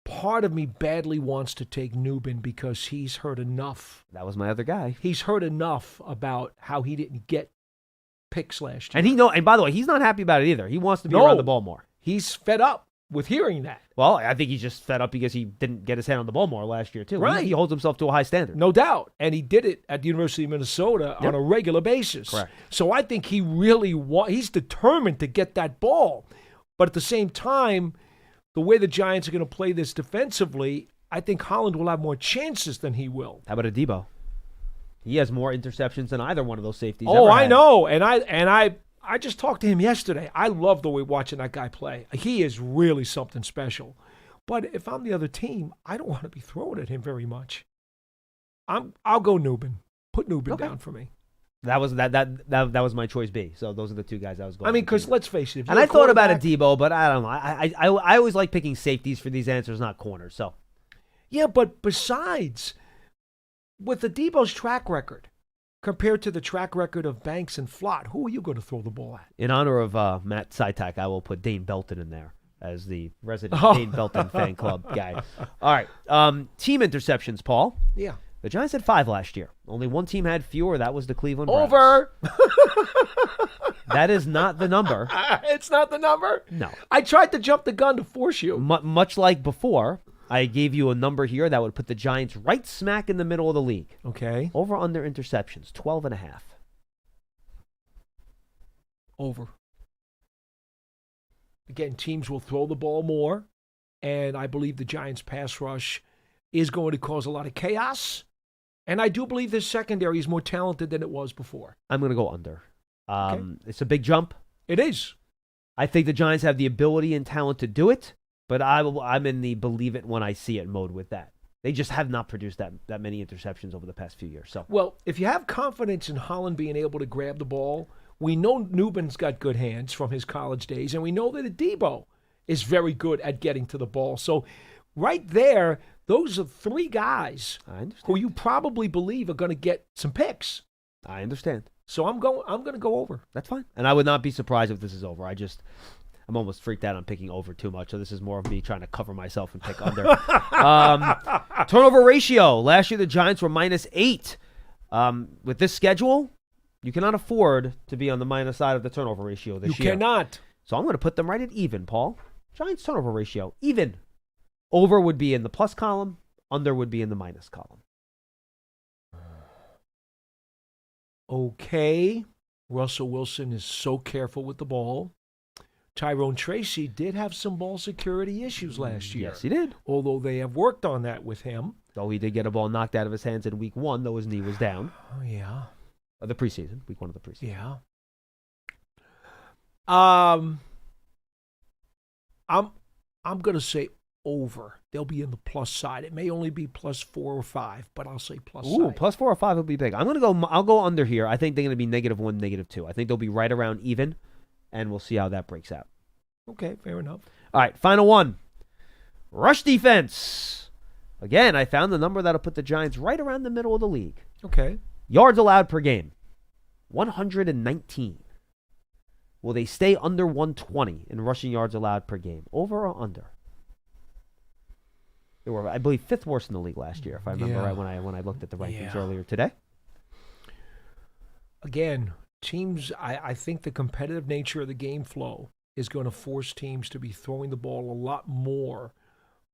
Speaker 7: Part of me badly wants to take Newbin because he's heard enough.
Speaker 6: That was my other guy.
Speaker 7: He's heard enough about how he didn't get picks last year.
Speaker 6: And by the way, he's not happy about it either. He wants to be around the ball more.
Speaker 7: He's fed up with hearing that.
Speaker 6: Well, I think he's just fed up because he didn't get his hand on the ball more last year, too.
Speaker 7: Right.
Speaker 6: He holds himself to a high standard.
Speaker 7: No doubt. And he did it at the University of Minnesota on a regular basis.
Speaker 6: Correct.
Speaker 7: So I think he really he's determined to get that ball. But at the same time, the way the Giants are going to play this defensively, I think Holland will have more chances than he will.
Speaker 6: How about Thibodeaux? He has more interceptions than either one of those safeties.
Speaker 7: Oh, I know. And I just talked to him yesterday. I love the way watching that guy play. He is really something special. But if I'm the other team, I don't want to be throwing at him very much. I'll go Newbin. Put Newbin down for me.
Speaker 6: That was my choice B. So those are the 2 guys I was going.
Speaker 7: I mean, because let's face it.
Speaker 6: And I thought about a Debo, but I don't know. I always like picking safeties for these answers, not corners. So
Speaker 7: yeah, but besides, with the Debo's track record compared to the track record of Banks and Flott, who are you going to throw the ball at?
Speaker 6: In honor of Matt Sytak, I will put Dane Belton in there as the resident Dane Belton fan club guy. All right. Team interceptions, Paul.
Speaker 7: Yeah.
Speaker 6: The Giants had 5 last year. Only one team had fewer. That was the Cleveland Browns.
Speaker 7: Over.
Speaker 6: That is not the number.
Speaker 7: It's not the number?
Speaker 6: No.
Speaker 7: I tried to jump the gun to force you.
Speaker 6: Much like before, I gave you a number here that would put the Giants right smack in the middle of the league.
Speaker 7: Okay.
Speaker 6: Over under interceptions, 12.5.
Speaker 7: Over. Again, teams will throw the ball more, and I believe the Giants' pass rush is going to cause a lot of chaos. And I do believe this secondary is more talented than it was before.
Speaker 6: I'm going to go under. It's a big jump.
Speaker 7: It is.
Speaker 6: I think the Giants have the ability and talent to do it, but I'm in the believe it when I see it mode with that. They just have not produced that many interceptions over the past few years. So,
Speaker 7: well, if you have confidence in Holland being able to grab the ball, we know Newbin's got good hands from his college days, and we know that Thibodeaux is very good at getting to the ball. So right there, those are 3 guys who you probably believe are going to get some picks.
Speaker 6: I understand.
Speaker 7: So I'm going to go over.
Speaker 6: That's fine. And I would not be surprised if this is over. I'm almost freaked out on picking over too much, so this is more of me trying to cover myself and pick under. Turnover ratio. Last year, the Giants were -8. With this schedule, you cannot afford to be on the minus side of the turnover ratio this year.
Speaker 7: You cannot.
Speaker 6: So I'm going to put them right at even, Paul. Giants turnover ratio, even. Over would be in the plus column. Under would be in the minus column.
Speaker 7: Okay. Russell Wilson is so careful with the ball. Tyrone Tracy did have some ball security issues last year.
Speaker 6: Yes, he did.
Speaker 7: Although they have worked on that with him.
Speaker 6: Though he did get a ball knocked out of his hands in week 1, though his knee was down.
Speaker 7: Oh, yeah.
Speaker 6: The preseason, week 1 of the preseason.
Speaker 7: Yeah. I'm going to say over. They'll be in the plus side. It may only be plus 4 or 5, but I'll say plus side.
Speaker 6: Ooh, plus 4 or 5 will be big. I'll go under here. I think they're going to be -1, -2. I think they'll be right around even, and we'll see how that breaks out.
Speaker 7: Okay, fair enough.
Speaker 6: All right, final one. Rush defense. Again, I found the number that'll put the Giants right around the middle of the league.
Speaker 7: Okay.
Speaker 6: Yards allowed per game, 119. Will they stay under 120 in rushing yards allowed per game? Over or under? They were, I believe, 5th worst in the league last year, if I remember right when I looked at the rankings earlier today.
Speaker 7: Again, teams, I think the competitive nature of the game flow is going to force teams to be throwing the ball a lot more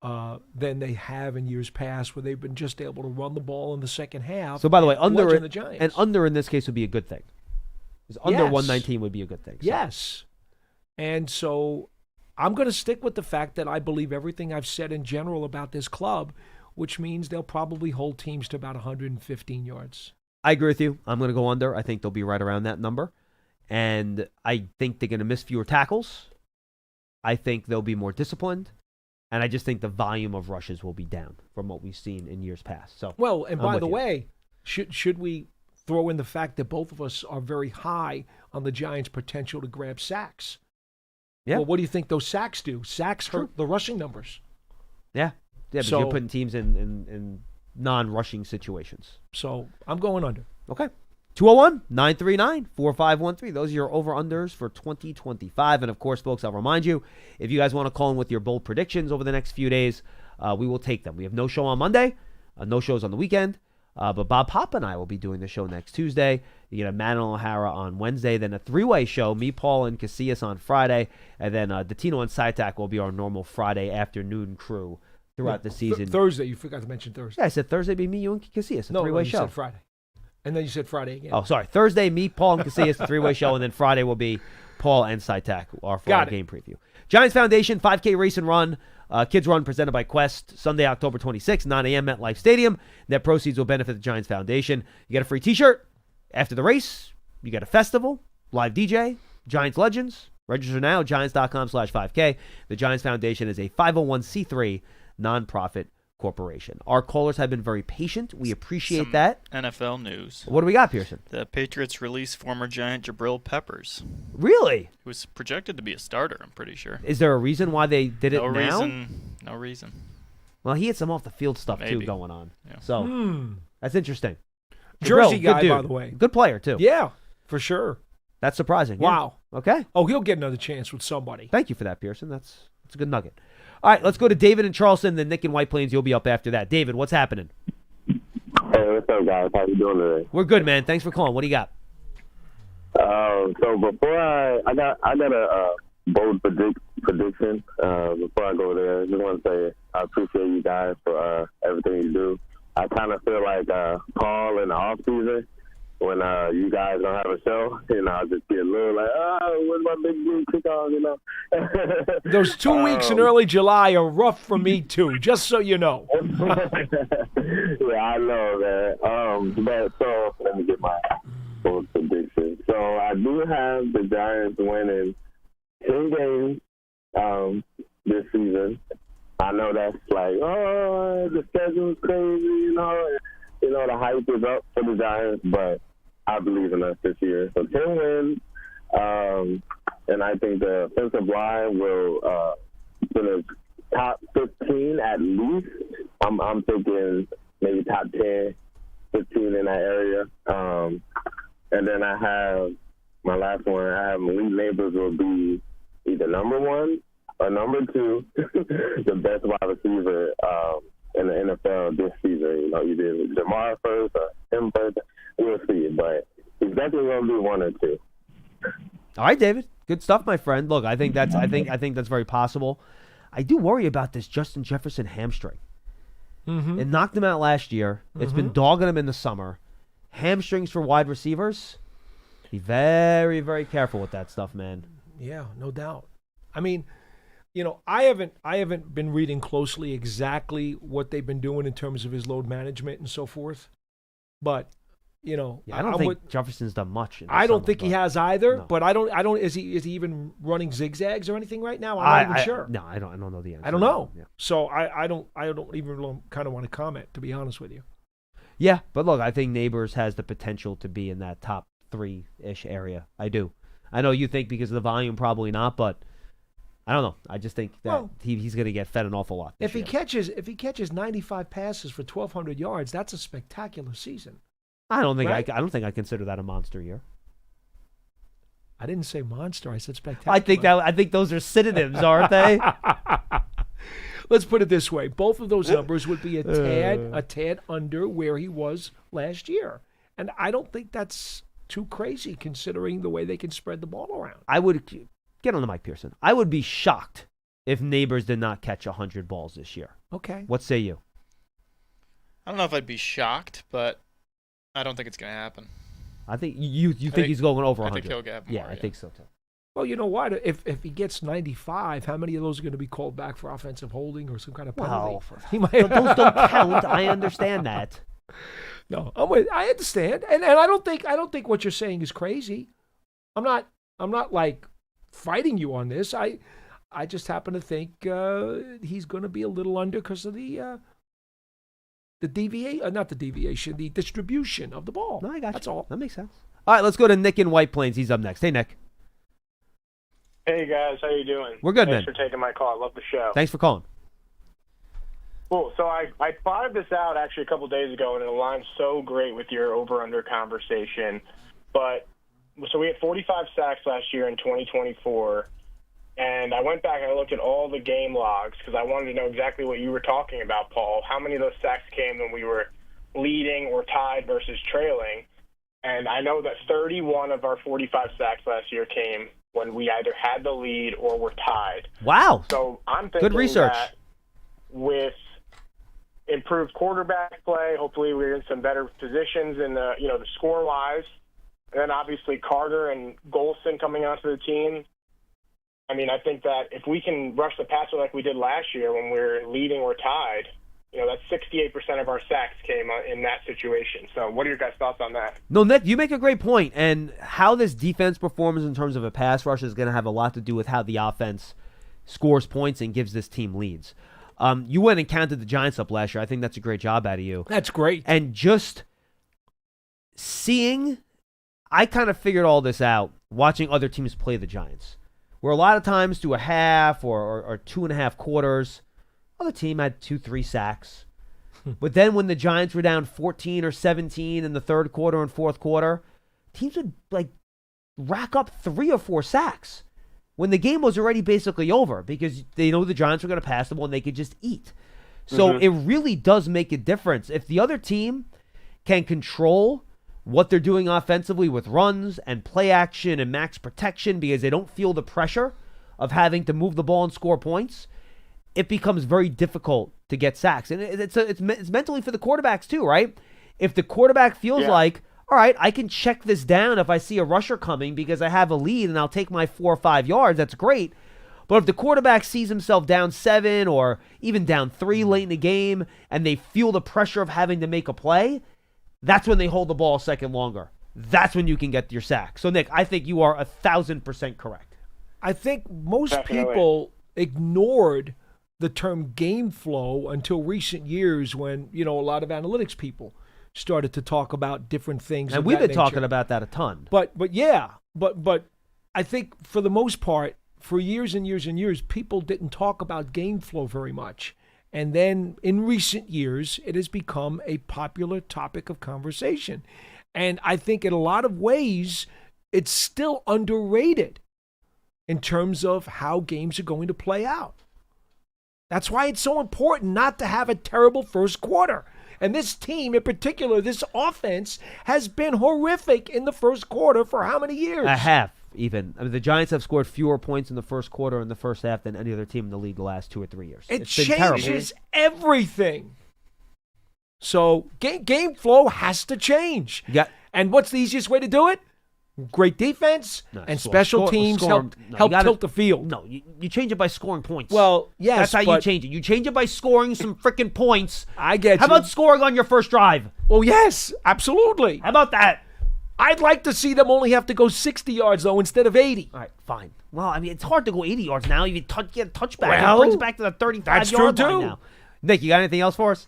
Speaker 7: than they have in years past, where they've been just able to run the ball in the second half.
Speaker 6: So, by the way, under
Speaker 7: in
Speaker 6: this case would be a good thing. Under 119 would be a good thing. So.
Speaker 7: Yes. And so I'm going to stick with the fact that I believe everything I've said in general about this club, which means they'll probably hold teams to about 115 yards.
Speaker 6: I agree with you. I'm going to go under. I think they'll be right around that number. And I think they're going to miss fewer tackles. I think they'll be more disciplined. And I just think the volume of rushes will be down from what we've seen in years past. So,
Speaker 7: well, and by the way, should we throw in the fact that both of us are very high on the Giants' potential to grab sacks?
Speaker 6: Yeah.
Speaker 7: Well, what do you think those sacks do? Sacks hurt the rushing numbers.
Speaker 6: Yeah. Yeah, but you're putting teams in non-rushing situations.
Speaker 7: So I'm going under.
Speaker 6: Okay. 201-939-4513. Those are your over-unders for 2025. And, of course, folks, I'll remind you, if you guys want to call in with your bold predictions over the next few days, we will take them. We have no show on Monday, no shows on the weekend. But Bob Pop and I will be doing the show next Tuesday. You get a Madeline O'Hara on Wednesday, then a 3-way show, me, Paul, and Casillas on Friday, and then Dottino and Sitek will be our normal Friday afternoon crew throughout the season.
Speaker 7: Thursday, you forgot to mention Thursday.
Speaker 6: Yeah, I said Thursday be me, you, and Casillas, a 3-way show.
Speaker 7: No, you said Friday. And then you said Friday again.
Speaker 6: Oh, sorry. Thursday, me, Paul, and Casillas, a 3-way show, and then Friday will be Paul and Sitek, our game preview. Giants Foundation, 5K Race and Run. Kids Run presented by Quest, Sunday, October 26th, 9 a.m. at MetLife Stadium. Net proceeds will benefit the Giants Foundation. You get a free T-shirt after the race. You get a festival, live DJ, Giants Legends. Register now, giants.com/5K. The Giants Foundation is a 501c3 nonprofit corporation. Our callers have been very patient. We appreciate that.
Speaker 8: NFL news.
Speaker 6: What do we got, Pearson?
Speaker 8: The Patriots released former Giant Jabril Peppers.
Speaker 6: Really?
Speaker 8: Who was projected to be a starter, I'm pretty sure.
Speaker 6: Is there a reason why they did it now?
Speaker 8: No reason.
Speaker 6: Well, he had some off-the-field stuff, too, going on. Yeah. So, that's interesting.
Speaker 7: Jersey
Speaker 6: Jabril,
Speaker 7: guy, by the way.
Speaker 6: Good player, too.
Speaker 7: Yeah, for sure.
Speaker 6: That's surprising.
Speaker 7: Wow.
Speaker 6: Yeah. Okay.
Speaker 7: Oh, he'll get another chance with somebody.
Speaker 6: Thank you for that, Pearson. That's a good nugget. All right, let's go to David in Charleston, then Nick in White Plains. You'll be up after that. David, what's happening?
Speaker 9: Hey, what's up, guys? How you doing today?
Speaker 6: We're good, man. Thanks for calling. What do you got?
Speaker 9: So before I got a bold prediction. Before I go there, I just want to say I appreciate you guys for everything you do. I kind of feel like Paul in the off season. When you guys don't have a show, I'll just get a little like, where's my big blue kickoff,
Speaker 7: Those 2 weeks in early July are rough for me, too, just so you know.
Speaker 9: Yeah, I know, man. But so, let me get my bold prediction. So, I do have the Giants winning 10 games this season. I know that's like, the schedule's crazy, the hype is up for the Giants, but I believe in us this year. So 10 wins, and I think the offensive line will finish top 15 at least. I'm thinking maybe top 10, 15 in that area. And then I have my last one. I have Malik Neighbors will be either number 1 or number 2, the best wide receiver in the NFL this season. You did Jamar first or him first. We'll see, but he's definitely going to be 1 or 2.
Speaker 6: All right, David. Good stuff, my friend. Look, I think that's very possible. I do worry about this Justin Jefferson hamstring.
Speaker 7: Mm-hmm.
Speaker 6: It knocked him out last year. It's been dogging him in the summer. Hamstrings for wide receivers. Be very, very careful with that stuff, man.
Speaker 7: Yeah, no doubt. I mean, I haven't been reading closely exactly what they've been doing in terms of his load management and so forth. But,
Speaker 6: I don't think Jefferson's done much.
Speaker 7: I don't think he has either. No. But I don't. Is he even running zigzags or anything right now? I'm not even sure.
Speaker 6: No, I don't know the answer.
Speaker 7: I don't know. Yeah. So I don't even kind of want to comment, to be honest with you.
Speaker 6: Yeah, but look, I think Neighbors has the potential to be in that top 3-ish area. I do. I know you think because of the volume, probably not, but I don't know. I just think that he's going to get fed an awful lot.
Speaker 7: If he catches 95 passes for 1,200 yards, that's a spectacular season.
Speaker 6: I don't think I consider that a monster year.
Speaker 7: I didn't say monster. I said spectacular.
Speaker 6: I think those are synonyms, aren't they?
Speaker 7: Let's put it this way: both of those numbers would be a tad under where he was last year, and I don't think that's too crazy considering the way they can spread the ball around.
Speaker 6: I would get on the mic, Pearson. I would be shocked if Neighbors did not catch 100 balls this year.
Speaker 7: Okay.
Speaker 6: What say you?
Speaker 8: I don't know if I'd be shocked, but I don't think it's going to happen.
Speaker 6: I think you think he's going over 100.
Speaker 8: I think he'll get more.
Speaker 6: Yeah, I think so too.
Speaker 7: Well, you know what? If he gets 95, how many of those are going to be called back for offensive holding or some kind of penalty?
Speaker 6: Well, those don't count. I understand that.
Speaker 7: No, I understand, and I don't think what you're saying is crazy. I'm not like fighting you on this. I just happen to think he's going to be a little under because of the distribution of the ball.
Speaker 6: No, I got you.
Speaker 7: That's all.
Speaker 6: That makes sense. All right, let's go to Nick in White Plains. He's up next. Hey, Nick.
Speaker 10: Hey, guys. How you doing?
Speaker 6: We're good,
Speaker 10: Thanks
Speaker 6: man.
Speaker 10: for taking my call. I love the show.
Speaker 6: Thanks for calling.
Speaker 10: Cool. So I thought of this out actually a couple days ago, and it aligns so great with your over-under conversation. But so we had 45 sacks last year in 2024, and I went back and I looked at all the game logs because I wanted to know exactly what you were talking about, Paul. How many of those sacks came when we were leading or tied versus trailing? And I know that 31 of our 45 sacks last year came when we either had the lead or were tied.
Speaker 6: Wow.
Speaker 10: So I'm thinking
Speaker 6: good research.
Speaker 10: That with improved quarterback play, hopefully we're in some better positions in the score-wise. And then obviously Carter and Golson coming onto the team. I mean, I think that if we can rush the passer like we did last year when we were leading or tied, that's 68% of our sacks came in that situation. So what are your guys' thoughts on that?
Speaker 6: No, Nick, you make a great point. And how this defense performs in terms of a pass rush is going to have a lot to do with how the offense scores points and gives this team leads. You went and counted the Giants up last year. I think that's a great job out of you.
Speaker 7: That's great.
Speaker 6: And just seeing, I kind of figured all this out watching other teams play the Giants, where a lot of times to a half or 2.5 quarters, other team had 2-3 sacks. But then when the Giants were down 14 or 17 in the third quarter and fourth quarter, teams would rack up 3 or 4 sacks when the game was already basically over because they know the Giants were going to pass the ball and they could just eat. So it really does make a difference. If the other team can control what they're doing offensively with runs and play action and max protection because they don't feel the pressure of having to move the ball and score points, it becomes very difficult to get sacks. And it's mentally for the quarterbacks too, right? If the quarterback feels like, all right, I can check this down if I see a rusher coming because I have a lead and I'll take my 4 or 5 yards, that's great. But if the quarterback sees himself down 7 or even down 3 late in the game and they feel the pressure of having to make a play, that's when they hold the ball a second longer. That's when you can get your sack. So, Nick, I think you are 1,000% correct.
Speaker 7: I think most people ignored the term game flow until recent years when, a lot of analytics people started to talk about different things.
Speaker 6: And we've been talking about that a ton.
Speaker 7: But I think for the most part, for years and years and years, people didn't talk about game flow very much. And then in recent years, it has become a popular topic of conversation. And I think in a lot of ways, it's still underrated in terms of how games are going to play out. That's why it's so important not to have a terrible first quarter. And this team in particular, this offense, has been horrific in the first quarter for how many years?
Speaker 6: A half, even. I mean, the Giants have scored fewer points in the first quarter and the first half than any other team in the league the last 2 or 3 years.
Speaker 7: It changes everything. So game flow has to change.
Speaker 6: Yeah.
Speaker 7: And what's the easiest way to do it? Great defense and special teams help tilt the field.
Speaker 6: No, you change it by scoring points.
Speaker 7: Well, yes,
Speaker 6: that's how you change it. You change it by scoring some freaking points.
Speaker 7: I get
Speaker 6: How about scoring on your first drive?
Speaker 7: Well, yes, absolutely.
Speaker 6: How about that?
Speaker 7: I'd like to see them only have to go 60 yards, though, instead of 80.
Speaker 6: All right, fine. Well, I mean, it's hard to go 80 yards now. You get a touchback.
Speaker 7: Well,
Speaker 6: it brings it back to the 35-yard line now. Nick, you got anything else for us?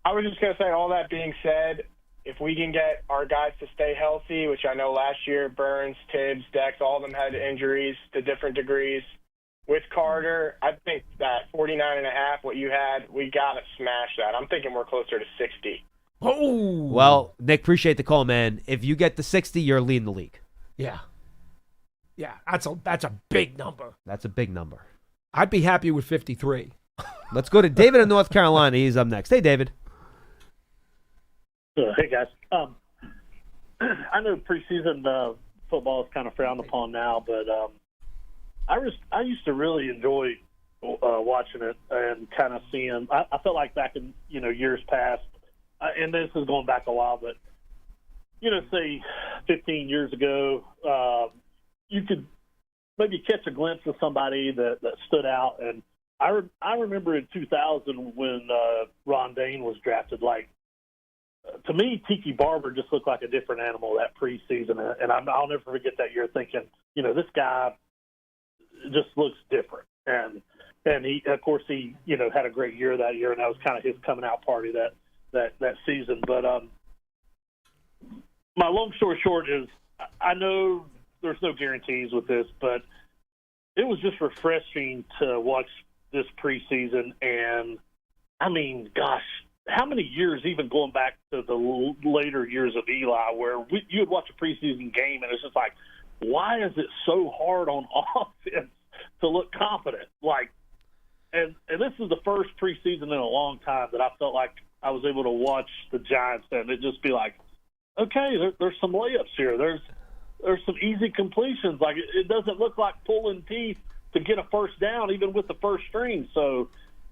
Speaker 10: I was just going to say, all that being said, if we can get our guys to stay healthy, which I know last year, Burns, Tibbs, Dex, all of them had injuries to different degrees. With Carter, I think that 49.5, what you had, we got to smash that. I'm thinking we're closer to 60.
Speaker 7: Oh.
Speaker 6: Well, Nick, appreciate the call, man. If you get to 60, you're leading the league.
Speaker 7: Yeah. Yeah, that's a big number.
Speaker 6: That's a big number.
Speaker 7: I'd be happy with 53.
Speaker 6: Let's go to David in North Carolina. He's up next. Hey, David.
Speaker 11: Hey, guys. I know preseason football is kind of frowned upon now, but I used to really enjoy watching it and kind of seeing. I felt like back in years past, and this is going back a while, but say 15 years ago, you could maybe catch a glimpse of somebody that stood out. And I remember in 2000 when Ron Dane was drafted, to me, Tiki Barber just looked like a different animal that preseason, and I'll never forget that year thinking, this guy just looks different. And he, of course, had a great year that year, and that was kind of his coming out party that season. But my long story short is, I know there's no guarantees with this, but it was just refreshing to watch this preseason. And I mean, gosh, how many years, even going back to the later years of Eli, where you would watch a preseason game and it's just like, why is it so hard on offense to look confident? And this is the first preseason in a long time that I felt like I was able to watch the Giants and it just be like, okay, there's some layups here. There's some easy completions. It doesn't look like pulling teeth to get a first down, even with the first string. So,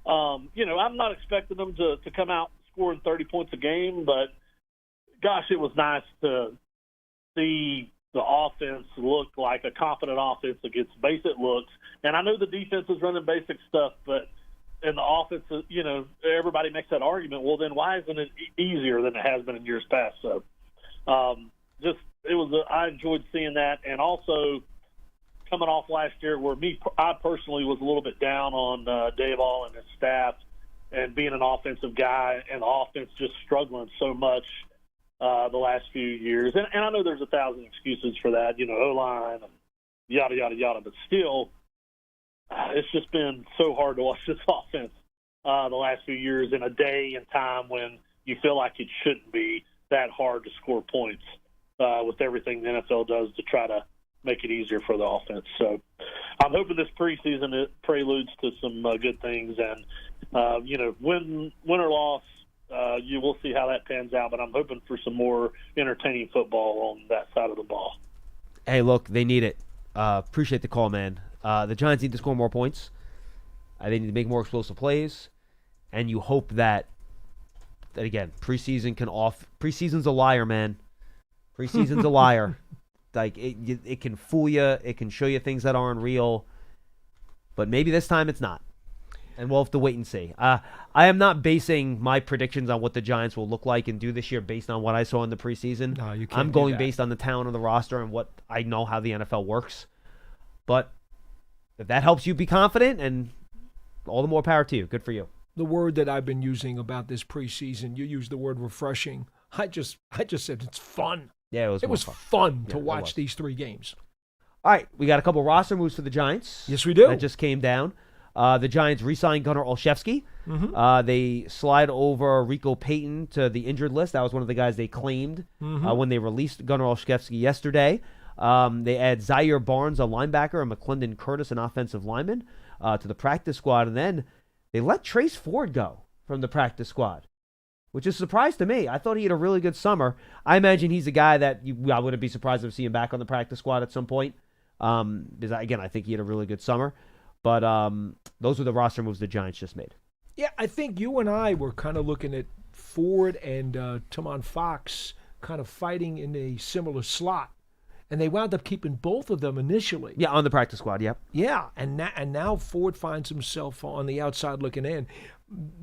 Speaker 11: I'm not expecting them to come out scoring 30 points a game, but gosh, it was nice to see the offense look like a confident offense against basic looks. And I know the defense is running basic stuff, but in the offense, everybody makes that argument. Well, then why isn't it easier than it has been in years past? So, I enjoyed seeing that, and also coming off last year where I personally was a little bit down on Dave All and his staff and being an offensive guy and the offense just struggling so much the last few years. And I know there's 1,000 excuses for that, O-line and yada, yada, yada. But still, it's just been so hard to watch this offense the last few years in a day and time when you feel like it shouldn't be that hard to score points with everything the NFL does to try to make it easier for the offense. So I'm hoping this preseason it preludes to some good things. And, win or loss, you will see how that pans out. But I'm hoping for some more entertaining football on that side of the ball.
Speaker 6: Hey, look, they need it. Appreciate the call, man. The Giants need to score more points. They need to make more explosive plays. And you hope that again, preseason's a liar, man. Preseason's a liar. It can fool you. It can show you things that aren't real. But maybe this time it's not. And we'll have to wait and see. I am not basing my predictions on what the Giants will look like and do this year based on what I saw in the preseason.
Speaker 7: No, you can't.
Speaker 6: I'm going based on the talent of the roster and what I know how the NFL works. But if that helps you be confident, and all the more power to you. Good for you.
Speaker 7: The word that I've been using about this preseason, you used the word refreshing. I just said it's fun.
Speaker 6: Yeah, it was
Speaker 7: fun to watch these 3 games.
Speaker 6: All right, we got a couple roster moves for the Giants.
Speaker 7: Yes, we do.
Speaker 6: That just came down. The Giants re-signed Gunnar Olszewski.
Speaker 7: Mm-hmm.
Speaker 6: They slide over Rico Payton to the injured list. That was one of the guys they claimed when they released Gunnar Olszewski yesterday. They add Zaire Barnes, a linebacker, and McClendon Curtis, an offensive lineman, to the practice squad. And then they let Trace Ford go from the practice squad, which is a surprise to me. I thought he had a really good summer. I imagine he's a guy that I wouldn't be surprised to see him back on the practice squad at some point. Because, again, I think he had a really good summer. But those are the roster moves the Giants just made.
Speaker 7: Yeah, I think you and I were kind of looking at Ford and Tamon Fox kind of fighting in a similar slot And they wound up keeping both of them initially.
Speaker 6: Yeah, on the practice squad, yep.
Speaker 7: Yeah, and now Ford finds himself on the outside looking in.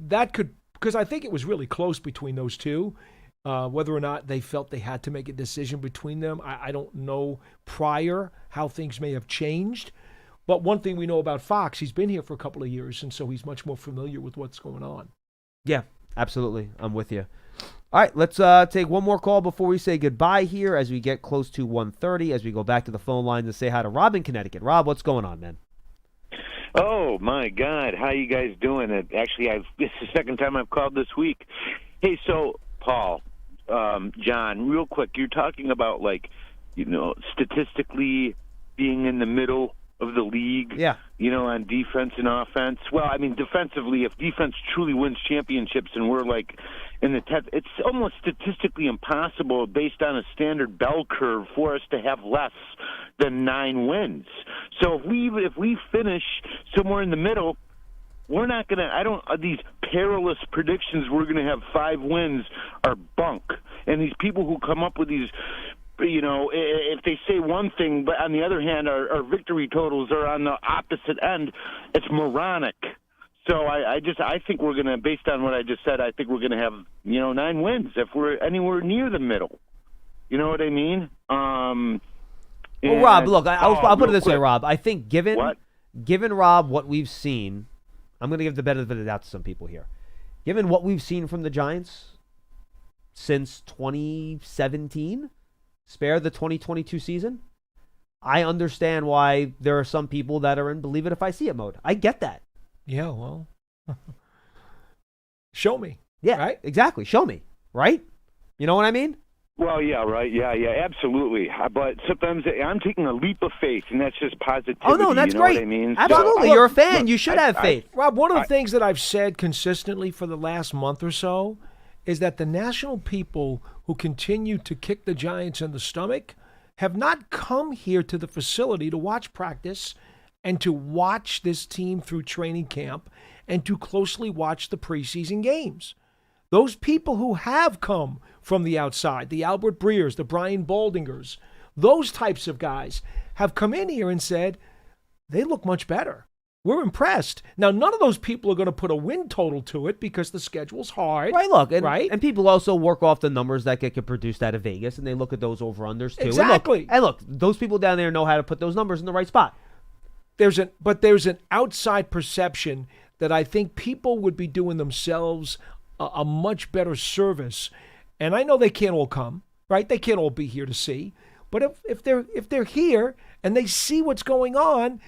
Speaker 7: That could, because I think it was really close between those two. Whether or not they felt they had to make a decision between them, I don't know prior how things may have changed. But one thing we know about Fox, he's been here for a couple of years, and so he's much more familiar with what's going on.
Speaker 6: Yeah, absolutely. I'm with you. All right, let's take one more call before we say goodbye here as we get close to 1:30, as we go back to the phone line to say hi to Rob in Connecticut. Rob, what's going on, man?
Speaker 12: Oh, my God. How you guys doing? Actually, this is the second time I've called this week. Hey, so, Paul, John, real quick, you're talking about, statistically being in the middle of the league, on defense and offense. Well, I mean, defensively, if defense truly wins championships and we're in the 10th, it's almost statistically impossible based on a standard bell curve for us to have less than 9 wins. So if we finish somewhere in the middle, we're not going to, these perilous predictions we're going to have 5 wins are bunk. And these people who come up with these, if they say one thing, but on the other hand, our victory totals are on the opposite end, it's moronic. So I think we're going to, based on what I just said, I think we're going to have, 9 wins if we're anywhere near the middle. You know what I mean?
Speaker 6: Well, Rob, look, I'll put it this way, Rob. I think given Rob what we've seen, I'm going to give the benefit of the doubt to some people here. Given what we've seen from the Giants since 2017, spare the 2022 season, I understand why there are some people that are in believe it if I see it mode. I get that.
Speaker 7: Yeah, well, show me.
Speaker 6: Yeah,
Speaker 7: right?
Speaker 6: Exactly. Show me, right? You know what I mean?
Speaker 12: Well, yeah, right. Yeah, absolutely. But sometimes I'm taking a leap of faith, and that's just positivity.
Speaker 6: Oh, no, that's great.
Speaker 12: What I mean?
Speaker 6: Absolutely. You're a fan. You should have faith.
Speaker 7: Rob, one of the things that I've said consistently for the last month or so is that the national people who continue to kick the Giants in the stomach have not come here to the facility to watch practice and to watch this team through training camp and to closely watch the preseason games. Those people who have come from the outside, the Albert Breers, the Brian Baldingers, those types of guys have come in here and said, they look much better. We're impressed. Now, none of those people are going to put a win total to it because the schedule's hard.
Speaker 6: Right, look, and people also work off the numbers that get produced out of Vegas, and they look at those over-unders too.
Speaker 7: Exactly.
Speaker 6: And look, those people down there know how to put those numbers in the right spot.
Speaker 7: There's an outside perception that I think people would be doing themselves a much better service. And I know they can't all come, right? They can't all be here to see. But if they're here and they see what's going on,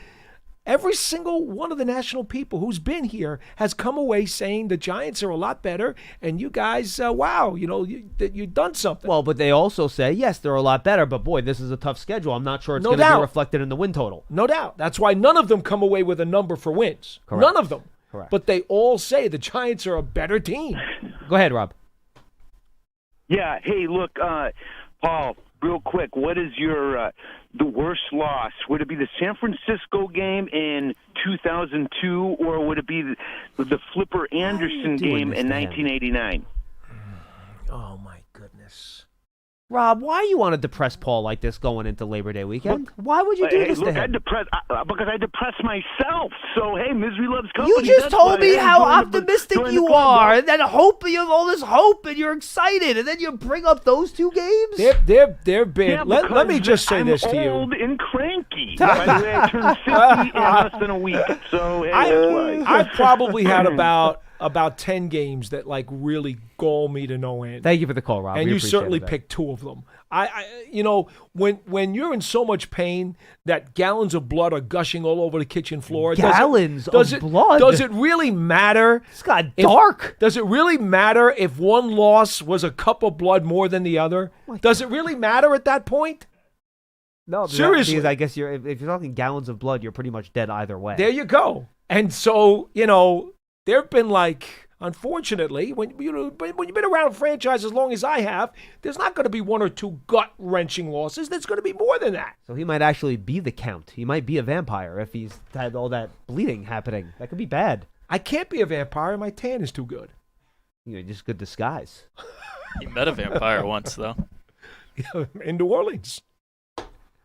Speaker 7: every single one of the national people who's been here has come away saying the Giants are a lot better, and you guys, wow, you've done something.
Speaker 6: Well, but they also say, yes, they're a lot better, but boy, this is a tough schedule. I'm not sure it's going to be reflected in the win total.
Speaker 7: No doubt. That's why none of them come away with a number for wins.
Speaker 6: Correct.
Speaker 7: None of them.
Speaker 6: Correct.
Speaker 7: But they all say the Giants are a better team.
Speaker 6: Go ahead, Rob.
Speaker 12: Yeah. Hey, look, Paul, real quick, what is your the worst loss? Would it be the San Francisco game in 2002, or would it be the Flipper Anderson game in 1989?
Speaker 7: Oh, my goodness.
Speaker 6: Rob, why you want to depress Paul like this going into Labor Day weekend? Why would you do this to him?
Speaker 12: Because I depress myself. So, hey, misery loves company.
Speaker 6: You just told me how optimistic you are, and then hope, you have all this hope, and you're excited, and then you bring up those two games?
Speaker 7: They're big.
Speaker 12: Yeah,
Speaker 7: let me just say this to you.
Speaker 12: I'm old and cranky. By the way, I turned 50 in less than a week. So, hey, that's why.
Speaker 7: I've probably had about 10 games that really gall me to no end.
Speaker 6: Thank you for the call, Rob.
Speaker 7: And you certainly picked 2 of them. When you're in so much pain that gallons of blood are gushing all over the kitchen floor.
Speaker 6: Gallons of blood?
Speaker 7: Does it really matter?
Speaker 6: It's got dark.
Speaker 7: Does it really matter if one loss was a cup of blood more than the other? Does it really matter at that point?
Speaker 6: No,
Speaker 7: seriously.
Speaker 6: Because I guess if you're talking gallons of blood, you're pretty much dead either way.
Speaker 7: There you go. And so, there have been unfortunately, when you've been around franchise as long as I have, there's not going to be 1 or 2 gut-wrenching losses. There's going to be more than that.
Speaker 6: So he might actually be the Count. He might be a vampire if he's had all that bleeding happening. That could be bad.
Speaker 7: I can't be a vampire. My tan is too good.
Speaker 6: Just good disguise.
Speaker 8: He met a vampire once, though.
Speaker 7: In New Orleans.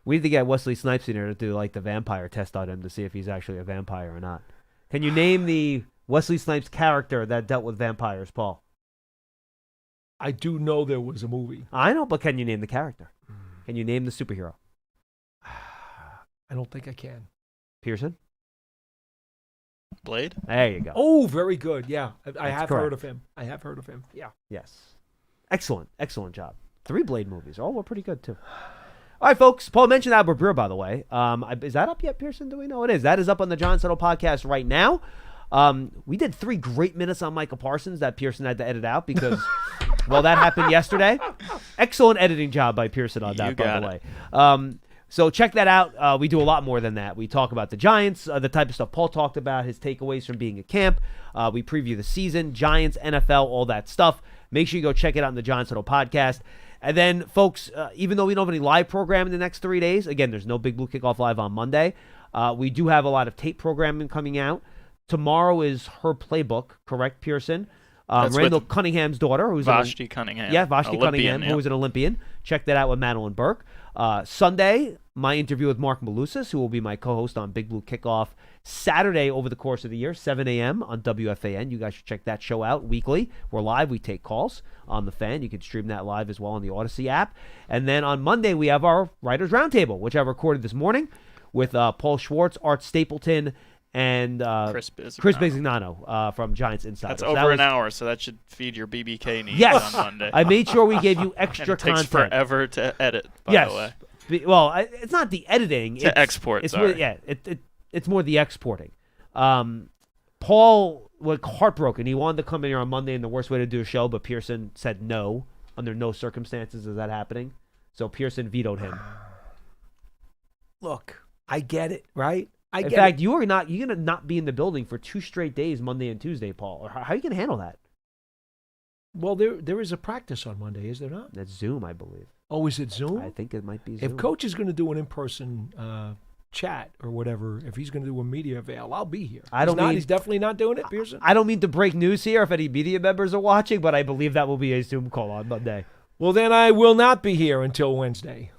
Speaker 6: We need to get Wesley Snipes in here to do like the vampire test on him to see if he's actually a vampire or not. Can you name the Wesley Snipes character that dealt with vampires, Paul?
Speaker 7: I do know there was a movie.
Speaker 6: I know, but can you name the character? Can you name the superhero?
Speaker 7: I don't think I can.
Speaker 6: Pearson?
Speaker 8: Blade?
Speaker 6: There you go.
Speaker 7: Oh, very good. Yeah, I have
Speaker 6: correct.
Speaker 7: heard of him. I have heard of him. Yeah.
Speaker 6: Yes. Excellent. Excellent job. 3 Blade movies. All were pretty good, too. All right, folks. Paul mentioned Albert Breer, by the way. Is that up yet, Pearson? Do we know it is? That is up on the John Settle podcast right now. We did 3 great minutes on Micah Parsons that Pearson had to edit out because, well, that happened yesterday. Excellent editing job by Pearson on that, by the way. So check that out. We do a lot more than that. We talk about the Giants, the type of stuff Paul talked about, his takeaways from being at camp. We preview the season, Giants, NFL, all that stuff. Make sure you go check it out on the John Settle podcast. And then, folks, even though we don't have any live program in the next 3 days, again, there's no Big Blue Kickoff Live on Monday. We do have a lot of tape programming coming out. Tomorrow is her playbook, correct, Pearson? Randall Cunningham's daughter, who's
Speaker 8: Vashti Cunningham.
Speaker 6: Yeah, Vashti
Speaker 8: Olympian,
Speaker 6: Cunningham, who was an Olympian. Check that out with Madeline Burke. Sunday, my interview with Mark Malusis, who will be my co-host on Big Blue Kickoff. Saturday over the course of the year, 7 a.m. on WFAN. You guys should check that show out weekly. We're live. We take calls on the Fan. You can stream that live as well on the Odyssey app. And then on Monday, we have our Writers Roundtable, which I recorded this morning with Paul Schwartz, Art Stapleton, and
Speaker 8: Chris
Speaker 6: Bizignano from Giants Insider.
Speaker 8: That's over an hour, so that should feed your BBK needs
Speaker 6: yes,
Speaker 8: on Monday.
Speaker 6: I made sure we gave you extra
Speaker 8: and it takes
Speaker 6: content.
Speaker 8: forever to edit, by the way.
Speaker 6: Well, it's not the editing.
Speaker 8: To export,
Speaker 6: it's
Speaker 8: sorry.
Speaker 6: More, yeah, it's more the exporting. Paul was heartbroken. He wanted to come in here on Monday in the worst way to do a show, but Pearson said no. Under no circumstances is that happening. So Pearson vetoed him.
Speaker 7: Look, I get it, right?
Speaker 6: In fact, you're going to not be in the building for 2 straight days, Monday and Tuesday, Paul. Or how are you going to handle that?
Speaker 7: Well, there is a practice on Monday, is there not?
Speaker 6: That's Zoom, I believe.
Speaker 7: Oh, is it Zoom?
Speaker 6: I think it might be Zoom.
Speaker 7: If Coach is going to do an in-person chat or whatever, if he's going to do a media avail, I'll be here. He's definitely not doing it, Pearson.
Speaker 6: I don't mean to break news here if any media members are watching, but I believe that will be a Zoom call on Monday.
Speaker 7: Well, then I will not be here until Wednesday.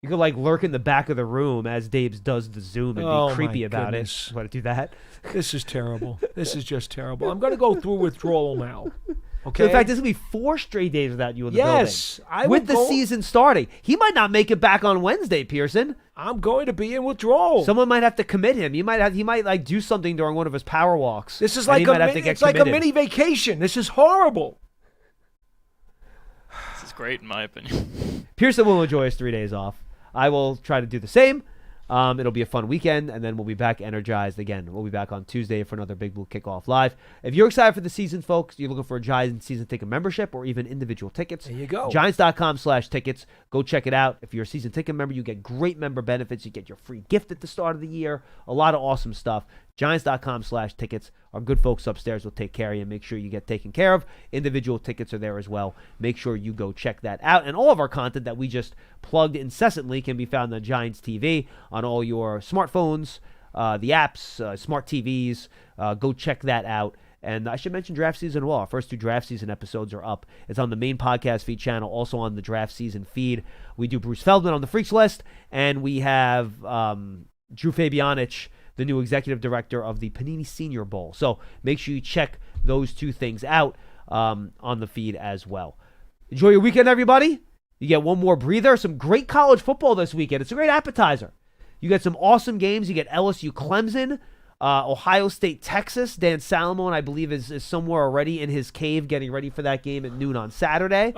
Speaker 6: You could lurk in the back of the room as Dabes does the Zoom and be creepy about it. Want to do that?
Speaker 7: This is terrible. This is just terrible. I'm going to go through withdrawal now. Okay.
Speaker 6: So in fact, this will be 4 straight days without you in the building.
Speaker 7: Yes,
Speaker 6: with the season starting. He might not make it back on Wednesday, Pearson.
Speaker 7: I'm going to be in withdrawal.
Speaker 6: Someone might have to commit him. He might do something during one of his power walks.
Speaker 7: This is like a mini vacation. This is horrible.
Speaker 8: This is great in my opinion.
Speaker 6: Pearson will enjoy his 3 days off. I will try to do the same. It'll be a fun weekend, and then we'll be back energized again. We'll be back on Tuesday for another Big Blue Kickoff Live. If you're excited for the season, folks, you're looking for a Giants season ticket membership or even individual tickets,
Speaker 7: there you go.
Speaker 6: Giants.com/tickets. Go check it out. If you're a season ticket member, you get great member benefits. You get your free gift at the start of the year. A lot of awesome stuff. Giants.com/tickets. Our good folks upstairs will take care of you. Make sure you get taken care of. Individual tickets are there as well. Make sure you go check that out. And all of our content that we just plugged incessantly can be found on Giants TV on all your smartphones, the apps, smart TVs. Go check that out. And I should mention draft season as well. Our first 2 draft season episodes are up. It's on the main podcast feed channel, also on the draft season feed. We do Bruce Feldman on the Freaks List, and we have Drew Fabianich, the new executive director of the Panini Senior Bowl. So make sure you check those 2 things out on the feed as well. Enjoy your weekend, everybody. You get one more breather. Some great college football this weekend. It's a great appetizer. You get some awesome games. You get LSU Clemson, Ohio State Texas. Dan Salomon, I believe, is somewhere already in his cave getting ready for that game at noon on Saturday.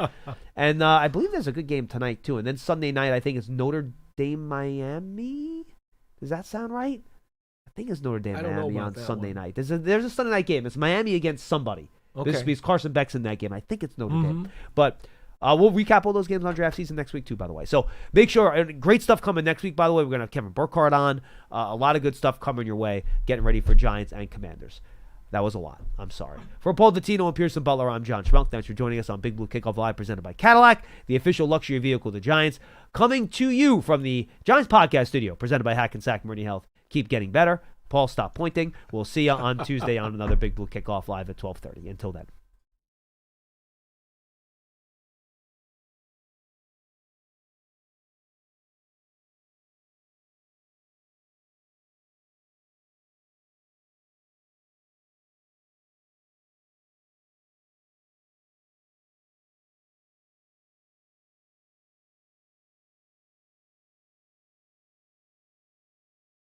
Speaker 6: And I believe there's a good game tonight, too. And then Sunday night, I think it's Notre Dame Miami. Does that sound right? I think it's Notre Dame Miami on Sunday night. There's a Sunday night game. It's Miami against somebody.
Speaker 7: Okay.
Speaker 6: This means Carson Beck's in that game. I think it's Notre Dame. But we'll recap all those games on draft season next week, too, by the way. So make sure, great stuff coming next week, by the way. We're going to have Kevin Burkhardt on. A lot of good stuff coming your way, getting ready for Giants and Commanders. That was a lot. I'm sorry. For Paul Dottino and Pearson Butler, I'm John Schmeelk. Thanks for joining us on Big Blue Kickoff Live, presented by Cadillac, the official luxury vehicle of the Giants. Coming to you from the Giants podcast studio, presented by Hackensack Meridian Health. Keep getting better. Paul, stop pointing. We'll see you on Tuesday on another Big Blue Kickoff Live at 12:30. Until then.